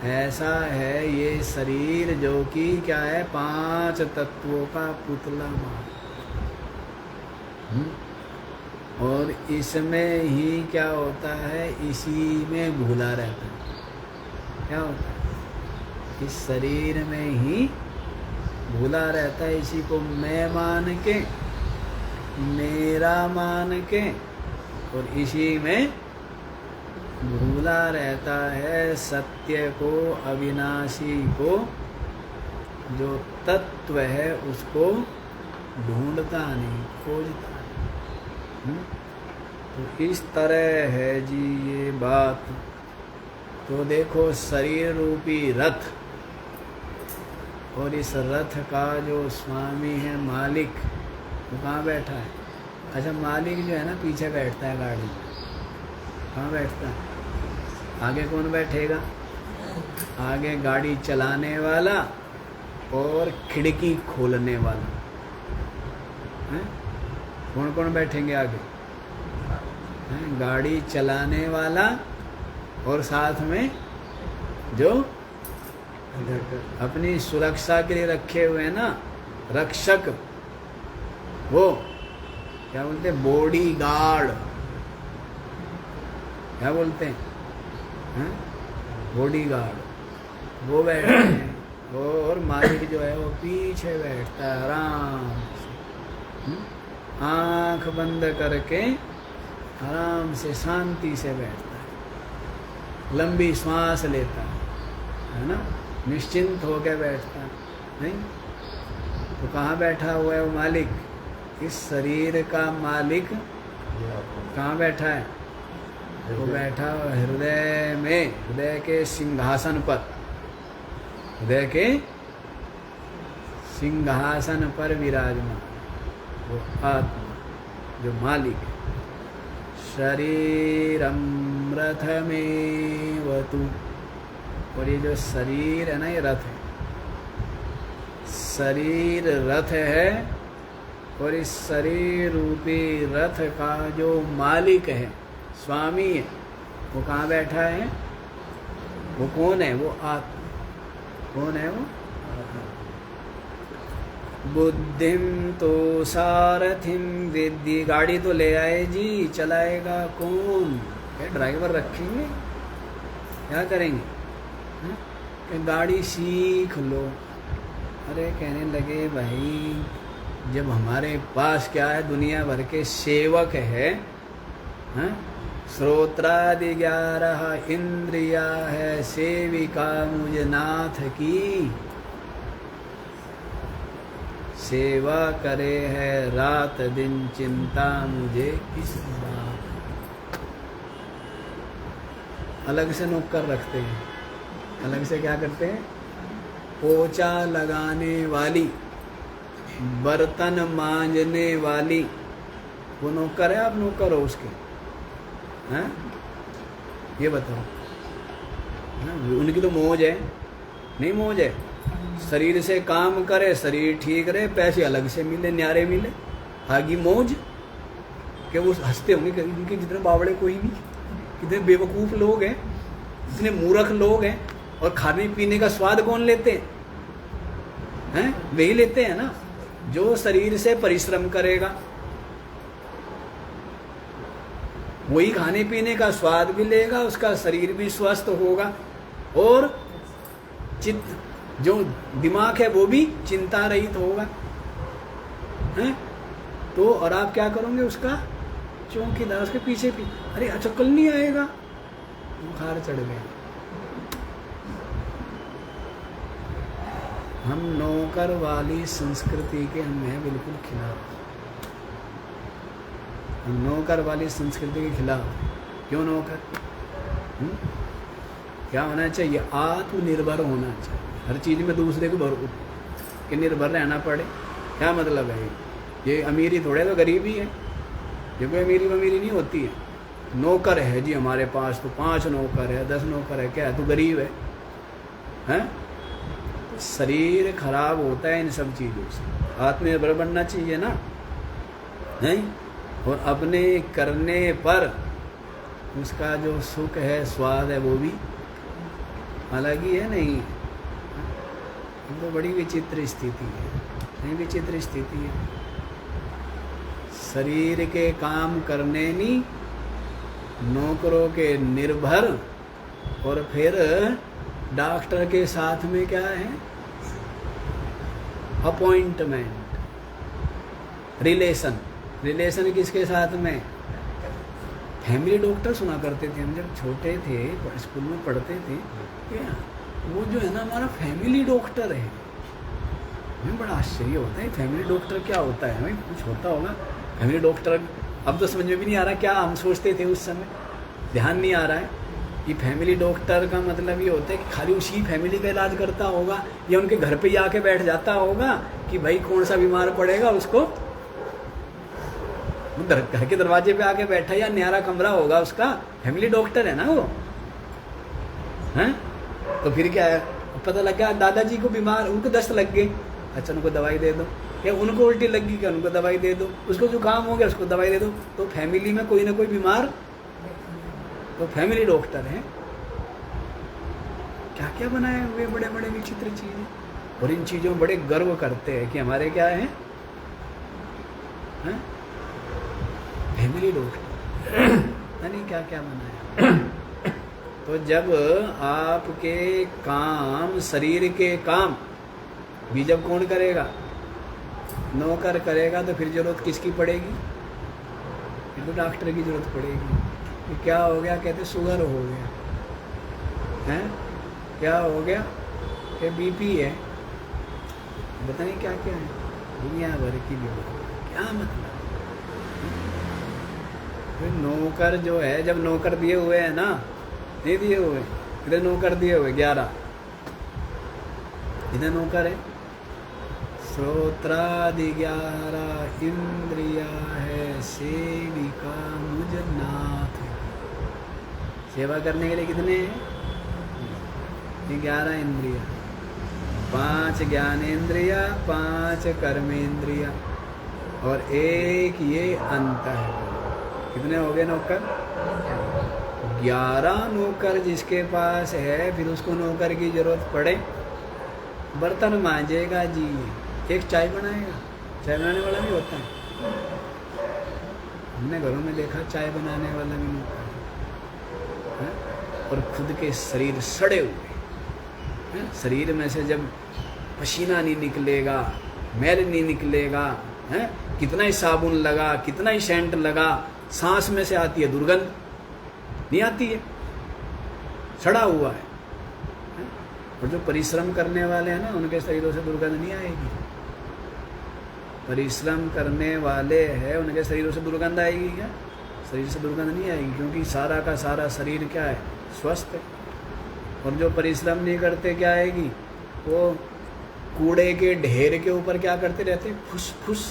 ऐसा है ये शरीर जो कि क्या है, 5 तत्वों का पुतला मार। और इसमें ही क्या होता है, इसी में घुला रहता है। क्या होता है, इस शरीर में ही घुला रहता है, इसी को मैं मान के, मेरा मान के, और इसी में भूला रहता है। सत्य को, अविनाशी को, जो तत्व है उसको ढूंढता नहीं, खोजता नहीं। तो इस तरह है जी ये बात। तो देखो शरीर रूपी रथ, और इस रथ का जो स्वामी है, मालिक, वो कहाँ बैठा है। अच्छा, मालिक जो है ना पीछे बैठता है गाड़ी में, कहाँ बैठता है, आगे कौन बैठेगा, आगे गाड़ी चलाने वाला और खिड़की खोलने वाला है। कौन कौन बैठेंगे आगे, है? गाड़ी चलाने वाला और साथ में जो अपनी सुरक्षा के लिए रखे हुए हैं ना रक्षक, वो क्या बोलते हैं, बॉडी गार्ड, क्या बोलते हैं, बॉडी गार्ड, वो बैठते हैं। और मालिक जो है वो पीछे बैठता है आराम से, आँख बंद करके आराम से शांति से बैठता है, लंबी श्वास लेता है ना, निश्चिंत होकर बैठता है, नहीं। तो कहाँ बैठा हुआ है वो मालिक, इस शरीर का मालिक कहाँ बैठा है, वो बैठा हृदय में, हृदय के सिंहासन पर, हृदय के सिंहासन पर विराजमान वो आत्मा जो मालिक है। शरीरम रथमेवतु, और ये जो शरीर है ना, ये रथ है। शरीर रथ है, और इस शरीर रूपी रथ का जो मालिक है, स्वामी है, वो कहाँ बैठा है? वो कौन है? वो आत्मा। कौन है वो? बुद्धिम तो सारथिम विद्धि, गाड़ी तो ले आए जी, चलाएगा कौन? क्या ड्राइवर रखेंगे? क्या करेंगे? कि गाड़ी सीख लो। अरे कहने लगे भाई, जब हमारे पास क्या है? दुनिया भर के सेवक है, श्रोत्रादि 11 इंद्रिया है, सेविका मुझ नाथ की, सेवा करे है रात दिन, चिंता मुझे किस बात। अलग से नौकर रखते हैं, अलग से क्या करते हैं? पोछा लगाने वाली, बर्तन मांजने वाली, वो नौकर है। आप नौकर हो उसके? हैं? ये बताओ। उनकी तो मौज है? नहीं मौज है। शरीर से काम करे, शरीर ठीक रहे, पैसे अलग से मिले, न्यारे मिले, आगी मौज। कि वो हंसते होंगे इनके जितने बावड़े कोई नहीं, कितने बेवकूफ़ लोग हैं, इतने मूर्ख लोग हैं, और खाने पीने का स्वाद कौन लेते हैं? वही लेते हैं ना जो शरीर से परिश्रम करेगा, वही खाने पीने का स्वाद भी लेगा, उसका शरीर भी स्वस्थ होगा, और चित्त जो दिमाग है वो भी चिंता रहित होगा, हैं? तो और आप क्या करोगे? उसका चौकीदार, उसके पीछे अरे अच्छा कल नहीं आएगा, बुखार चढ़ गया। हम नौकर वाली संस्कृति के हम हैं बिल्कुल खिलाफ। हम नौकर वाली संस्कृति के खिलाफ। क्यों नौकर? क्या होना चाहिए? आत्मनिर्भर होना चाहिए। हर चीज़ में दूसरे को निर्भर रहना पड़े। क्या मतलब है? ये अमीरी थोड़े तो गरीबी है। ये कोई अमीरी नहीं होती है। नौकर है जी हमारे पास, तो 5 नौकर है, 10 नौकर है, क्या है? तो गरीब है, हैं? शरीर खराब होता है इन सब चीज़ों से। आत्मनिर्भर बनना चाहिए ना, नहीं? और अपने करने पर उसका जो सुख है, स्वाद है, वो भी अलग ही है। नहीं, तो बड़ी विचित्र स्थिति है। नहीं, विचित्र स्थिति है। शरीर के काम करने नहीं, नौकरों के निर्भर, और फिर डॉक्टर के साथ में क्या है? अपॉइंटमेंट, रिलेशन किसके साथ में? फैमिली डॉक्टर सुना करते थे हम जब छोटे थे, स्कूल में पढ़ते थे। क्या वो जो है ना हमारा फैमिली डॉक्टर है। हमें बड़ा आश्चर्य होता है, फैमिली डॉक्टर क्या होता है? हमें कुछ होता होगा फैमिली डॉक्टर। अब तो समझ में भी नहीं आ रहा क्या हम सोचते थे उस समय, ध्यान नहीं आ रहा है कि फैमिली डॉक्टर का मतलब ये होता है कि खाली उसी फैमिली का इलाज करता होगा, या उनके घर पे ही आके बैठ जाता होगा कि भाई कौन सा बीमार पड़ेगा उसको घर के दरवाजे पे आके बैठा, या न्यारा कमरा होगा उसका, फैमिली डॉक्टर है ना वो, हैं? तो फिर क्या है? पता लग गया दादाजी को बीमार, उनको दस्त लग गए, अच्छा उनको दवाई दे दो, या उनको उल्टी लग गई क्या उनको दवाई दे दो, उसको जुकाम हो गया उसको दवाई दे दो। तो फैमिली में कोई ना कोई बीमार, तो फैमिली डॉक्टर है। क्या क्या बनाए हुए बड़े बड़े विचित्र चीजें, और इन चीजों में बड़े गर्व करते हैं कि हमारे क्या है, फैमिली डॉक्टर। नहीं क्या क्या बनाया। तो जब आपके काम, शरीर के काम भी जब कौन करेगा? नौकर करेगा, तो फिर जरूरत किसकी पड़ेगी? फिर तो डॉक्टर की जरूरत पड़ेगी। कि क्या हो गया? कहते शुगर हो गया हैं, क्या हो गया? कि बीपी है, पता नहीं क्या क्या है, दुनिया भर की बीमारी। क्या मतलब? फिर नौकर जो है, जब नौकर दिए हुए हैं ना, नहीं दिए हुए, इधर नौकर दिए हुए 11, इधर नौकर है, श्रोत्रादि 11 इंद्रिया है सेविका मुझ नाथ। सेवा करने के लिए कितने हैं? 11 इंद्रिया, 5 ज्ञानेन्द्रिया, 5 कर्मेंद्रिया और 1 ये अंतःकरण। कितने हो गए नौकर? 11 नौकर जिसके पास है, फिर उसको नौकर की जरूरत पड़े, बर्तन मांजेगा जी, एक चाय बनाएगा, चाय बनाने वाला भी होता है। हमने घरों में देखा चाय बनाने वाला भी नौकर है। और खुद के शरीर सड़े हुए हैं, शरीर में से जब पसीना नहीं निकलेगा, मैल नहीं निकलेगा, है कितना ही साबुन लगा, कितना ही सेंट लगा, सांस में से आती है दुर्गंध, नहीं आती है, सड़ा हुआ है। और जो परिश्रम करने वाले हैं ना, उनके शरीरों से दुर्गंध नहीं आएगी। परिश्रम करने वाले हैं, उनके शरीरों से दुर्गंध आएगी क्या? शरीर से दुर्गंध नहीं आएगी, क्योंकि सारा का सारा शरीर क्या है? स्वस्थ है। और जो परिश्रम नहीं करते क्या आएगी? वो कूड़े के ढेर के ऊपर क्या करते रहते? फुस फुस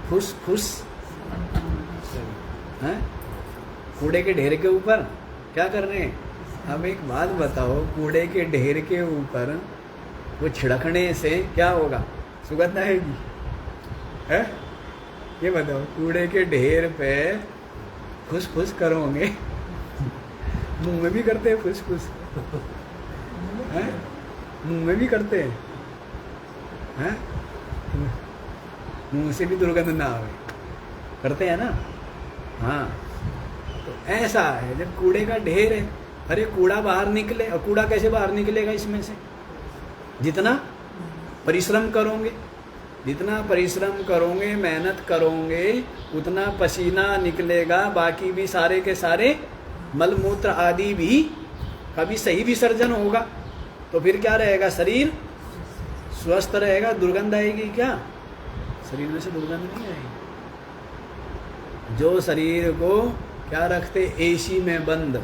फुस फुस, हैं? कूड़े के ढेर के ऊपर क्या कर रहे हैं? अब एक बात बताओ, कूड़े के ढेर के ऊपर वो छिड़कने से क्या होगा? सुगंध आएगी? है ये बताओ, कूड़े के ढेर पे फुस फुस करोगे, मुंह में भी करते हैं फुस फुस, हैं? मुंह में भी करते हैं, मुंह से भी दुर्गंध ना आवे, करते हैं ना? हाँ, तो ऐसा है जब कूड़े का ढेर है, अरे कूड़ा बाहर निकले, और कूड़ा कैसे बाहर निकलेगा इसमें से? जितना परिश्रम करोगे, जितना परिश्रम करोगे, मेहनत करोगे, उतना पसीना निकलेगा, बाकी भी सारे के सारे मलमूत्र आदि भी कभी सही विसर्जन होगा। तो फिर क्या रहेगा? शरीर स्वस्थ रहेगा। दुर्गंध आएगी क्या? शरीर में से दुर्गंध नहीं आएगी। जो शरीर को क्या रखते? एसी में बंद,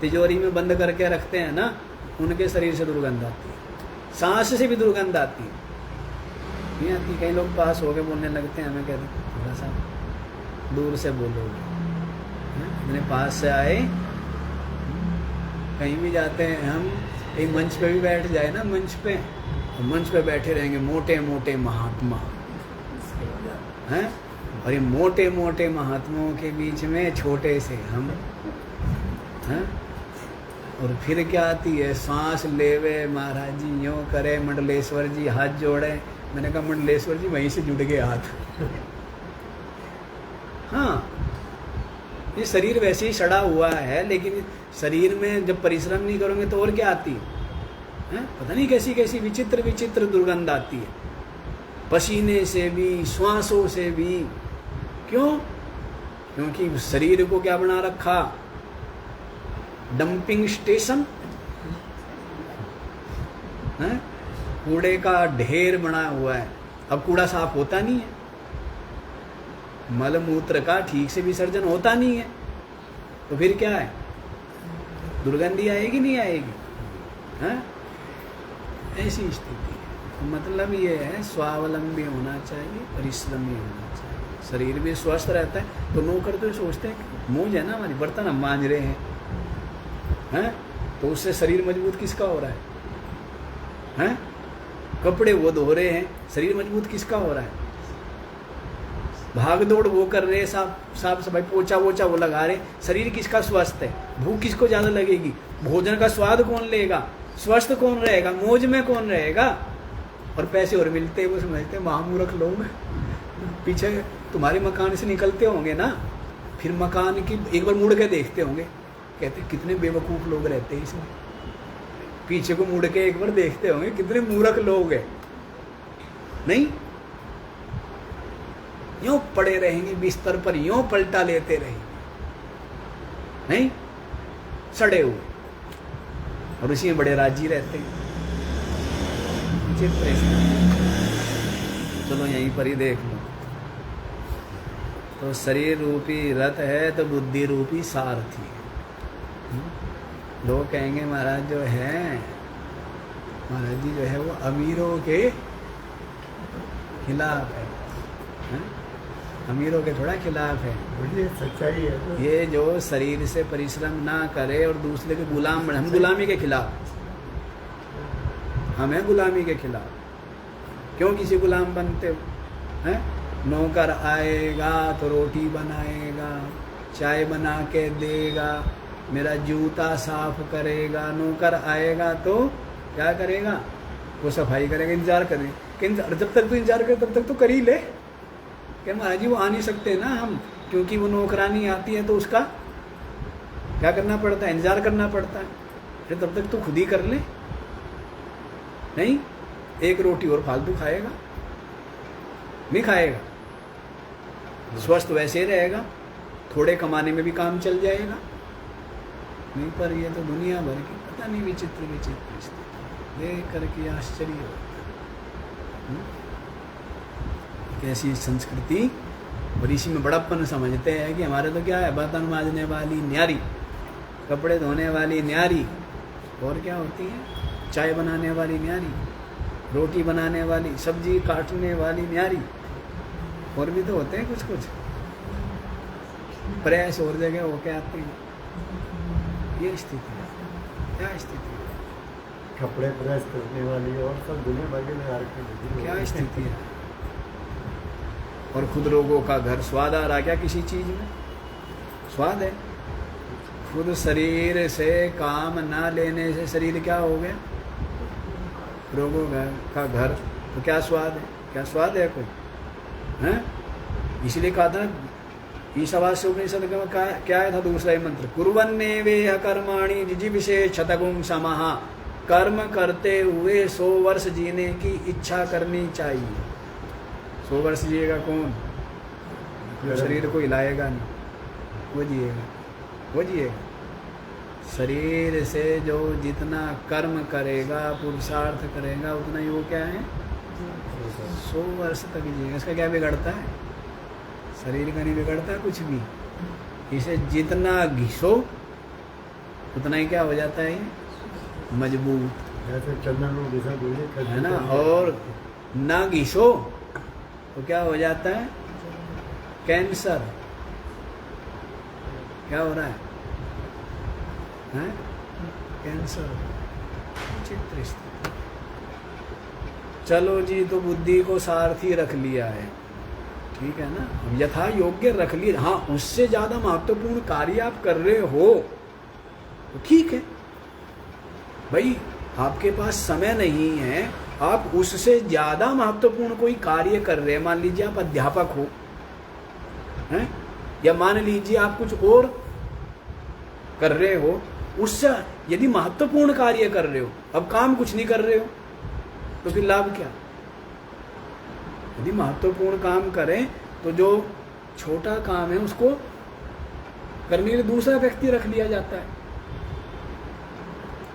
तिजोरी में बंद करके रखते हैं ना, उनके शरीर से दुर्गंध आती है। सांस से भी दुर्गंध आती है, नहीं आती? कई लोग पास हो गए बोलने लगते हैं, हमें कहते हैं थोड़ा सा दूर से बोलोगे, अपने पास से आए। कहीं भी जाते हैं हम, कहीं मंच पे भी बैठ जाए ना, मंच पे बैठे रहेंगे मोटे मोटे महात्मा हैं, और ये मोटे मोटे महात्माओं के बीच में छोटे से हम हैं। और फिर क्या आती है? सांस लेवे महाराज जी, यूँ करे, मंडलेश्वर जी हाथ जोड़े। मैंने कहा मंडलेश्वर जी वहीं से जुड़ गए हाथ। हाँ, ये शरीर वैसे ही सड़ा हुआ है, लेकिन शरीर में जब परिश्रम नहीं करोगे तो और क्या आती है? पता नहीं कैसी कैसी विचित्र विचित्र दुर्गंध आती है, पसीने से भी, श्वासों से भी। क्यों? क्योंकि शरीर को क्या बना रखा? डंपिंग स्टेशन है, कूड़े का ढेर बना हुआ है। अब कूड़ा साफ होता नहीं है, मलमूत्र का ठीक से विसर्जन होता नहीं है, तो फिर क्या है? दुर्गंधी आएगी नहीं आएगी? हैं? ऐसी स्थिति है। मतलब ये है, स्वावलंबी होना चाहिए, परिश्रमी होना चाहिए। शरीर भी स्वस्थ रहता है। तो नौकर तो सोचते हैं मौज है ना हमारी, बर्तन हम मांज रहे हैं, तो उससे शरीर मजबूत किसका हो रहा है? कपड़े वो धो रहे हैं, शरीर मजबूत किसका हो रहा है? भाग दौड़ वो कर रहे, साफ सफाई, पोछा वोछा वो लगा रहे, शरीर किसका स्वस्थ है? भूख किसको ज्यादा लगेगी? भोजन का स्वाद कौन लेगा? स्वस्थ कौन रहेगा? मौज में कौन रहेगा? और पैसे और मिलते वो समझते महामूर्ख लोग। पीछे तुम्हारे मकान से निकलते होंगे ना, फिर मकान की एक बार मुड़ के देखते होंगे, कहते कितने बेवकूफ लोग रहते हैं इसमें। पीछे को मुड़ के एक बार देखते होंगे, कितने मूर्ख लोग हैं। नहीं, यूं पड़े रहेंगे बिस्तर पर, यूं पलटा लेते रहेंगे, नहीं, सड़े हुए, और उसी में बड़े राजी रहते हैं। चलो यहीं पर ही देख लो। तो शरीर रूपी रथ है तो बुद्धि रूपी सारथी है। लोग कहेंगे महाराज जो है महाराज जी जो है वो अमीरों के खिलाफ है, हैं? अमीरों के थोड़ा खिलाफ है। बोलिए सच्चाई है तो। ये जो शरीर से परिश्रम ना करे और दूसरे के गुलाम बने, हम गुलामी के खिलाफ, हम हैं गुलामी के खिलाफ। क्यों किसी गुलाम बनते हो, हैं? नौकर आएगा तो रोटी बनाएगा, चाय बना के देगा, मेरा जूता साफ करेगा। नौकर आएगा तो क्या करेगा, वो सफाई करेगा, इंतजार करेगा। जब तक तो इंतजार करे तब तक तो कर ही ले। क्या महाराज जी वो आ नहीं सकते ना हम, क्योंकि वो नौकरानी आती है तो उसका क्या करना पड़ता है, इंतजार करना पड़ता है। फिर तब तक तो खुद ही कर ले। नहीं, एक रोटी और फालतू खाएगा नहीं खाएगा, स्वस्थ वैसे रहेगा, थोड़े कमाने में भी काम चल जाएगा। नहीं, पर ये तो दुनिया भर की पता नहीं विचित्र विचित्र स्थिति देख करके आश्चर्य होता है। कैसी संस्कृति, और इसी में बड़प्पन समझते हैं कि हमारे तो क्या है, बर्तन मांजने वाली न्यारी, कपड़े धोने वाली न्यारी, और क्या होती है, चाय बनाने वाली न्यारी, रोटी बनाने वाली, सब्जी काटने वाली न्यारी, और भी तो होते हैं कुछ कुछ प्रयास और जगह होके आते हैं। ये स्थिति है, क्या स्थिति है, कपड़े प्रेस करने वाली और सब दुनिया भर के क्या स्थिति है। और खुद लोगों का घर स्वाद आ रहा क्या किसी चीज में, स्वाद है। खुद शरीर से काम ना लेने से शरीर क्या हो गया, रोगों का घर, तो क्या स्वाद है, क्या स्वाद है कोई, हैं? इसलिए कहा था ईशावास्य उपनिषद में क्या था दूसरा ही मंत्र, कुर्वन्ने वेह कर्माणि जिजीविषे क्षतगुं समः। कर्म करते हुए 100 वर्ष जीने की इच्छा करनी चाहिए। 100 वर्ष जिएगा कौन, जो शरीर को हिलाएगा नहीं, वो जिएगा, वो जिएगा। शरीर से जो जितना कर्म करेगा, पुरुषार्थ करेगा, उतना ही वो क्या है, 100 वर्ष तक जिएगा। इसका क्या बिगड़ता है, शरीर का नहीं बिगड़ता कुछ भी। इसे जितना घिसो उतना ही क्या हो जाता है, मजबूत, है ना। और ना घिसो तो क्या हो जाता है, कैंसर। क्या हो रहा है, हैं? कैंसर, चित्र स्थिति। चलो जी, तो बुद्धि को सारथी रख लिया है, ठीक है ना, हम यथा योग्य रख लिए। हाँ, उससे ज्यादा महत्वपूर्ण कार्य आप कर रहे हो तो ठीक है भाई, आपके पास समय नहीं है, आप उससे ज्यादा महत्वपूर्ण कोई कार्य कर रहे हैं। मान लीजिए आप अध्यापक हो, हैं? या मान लीजिए आप कुछ और कर रहे हो, उससे यदि महत्वपूर्ण कार्य कर रहे हो, अब काम कुछ नहीं कर रहे हो, तो फिर लाभ क्या। यदि महत्वपूर्ण काम करें तो जो छोटा काम है उसको करने के लिए दूसरा व्यक्ति रख लिया जाता है,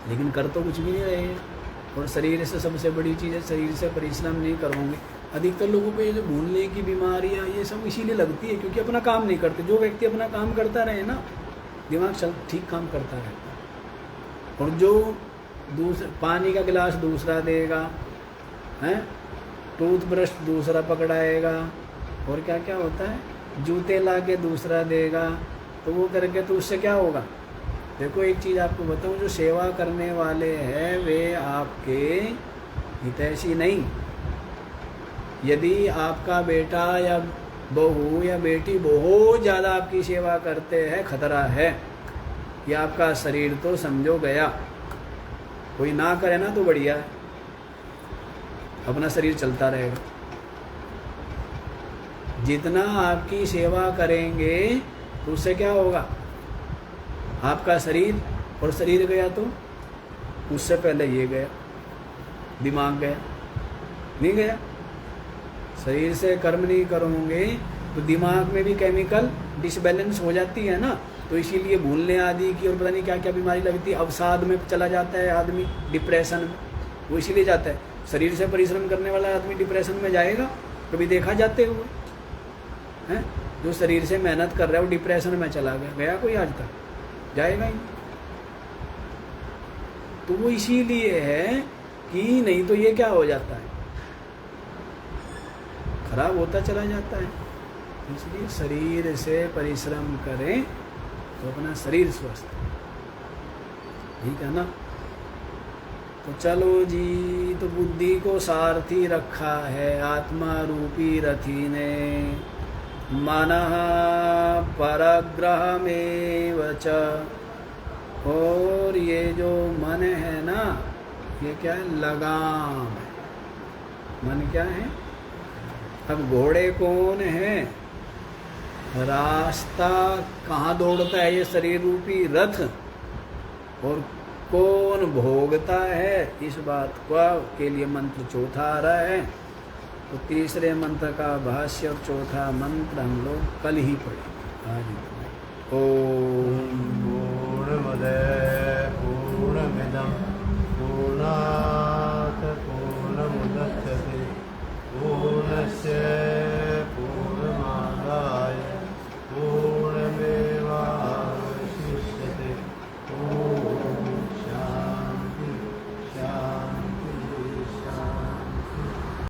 लेकिन कर तो कुछ भी नहीं रहे हैं। और शरीर से सबसे बड़ी चीज़ है, शरीर से परिश्रम नहीं करोगे। अधिकतर लोगों को ये जो भूलने की बीमारियां ये सब इसीलिए लगती है क्योंकि अपना काम नहीं करते। जो व्यक्ति अपना काम करता रहे ना, दिमाग चल ठीक काम करता रहता है। और जो दूसरा पानी का गिलास दूसरा देगा, हैं, टूथब्रश दूसरा पकड़ाएगा, और क्या क्या होता है, जूते ला के दूसरा देगा, तो वो करके तो उससे क्या होगा। देखो एक चीज़ आपको बताऊं, जो सेवा करने वाले हैं वे आपके हितैषी नहीं। यदि आपका बेटा या बहू या बेटी बहुत ज़्यादा आपकी सेवा करते हैं, खतरा है कि आपका शरीर तो समझो गया। कोई ना करे ना तो बढ़िया है, अपना शरीर चलता रहेगा। जितना आपकी सेवा करेंगे तो उससे क्या होगा, आपका शरीर, और शरीर गया तो उससे पहले ये गया, दिमाग गया, नहीं गया। शरीर से कर्म नहीं करोगे तो दिमाग में भी केमिकल डिसबैलेंस हो जाती है ना, तो इसीलिए भूलने आदि की और पता नहीं क्या क्या बीमारी लगती है। अवसाद में चला जाता है आदमी, डिप्रेशन में, वो इसीलिए जाता है। शरीर से परिश्रम करने वाला आदमी डिप्रेशन में जाएगा, कभी देखा जाते हुए हैं। जो शरीर से मेहनत कर रहा है वो डिप्रेशन में चला गया, गया कोई आज तक, जाएगा ही। तो वो इसीलिए है की नहीं तो ये क्या हो जाता है, खराब होता चला जाता है। इसलिए शरीर से परिश्रम करें तो अपना शरीर स्वस्थ, ठीक है ना। तो चलो जी, तो बुद्धि को सारथी रखा है आत्मा रूपी रथी ने, मनः परग्रहमेव च, और ये जो मन है ना, ये क्या है, लगाम है। मन क्या है? अब घोड़े कौन है? रास्ता कहाँ दौड़ता है? ये शरीर रूपी रथ। और कौन भोगता है? इस बात के लिए मंत्र चौथा आ रहा है। तो तीसरे मंत्र का भाष्य और चौथा मंत्र हम लोग कल ही पढ़े। आज ओम पूर्णमदः पूर्णमिदं पूर्णात्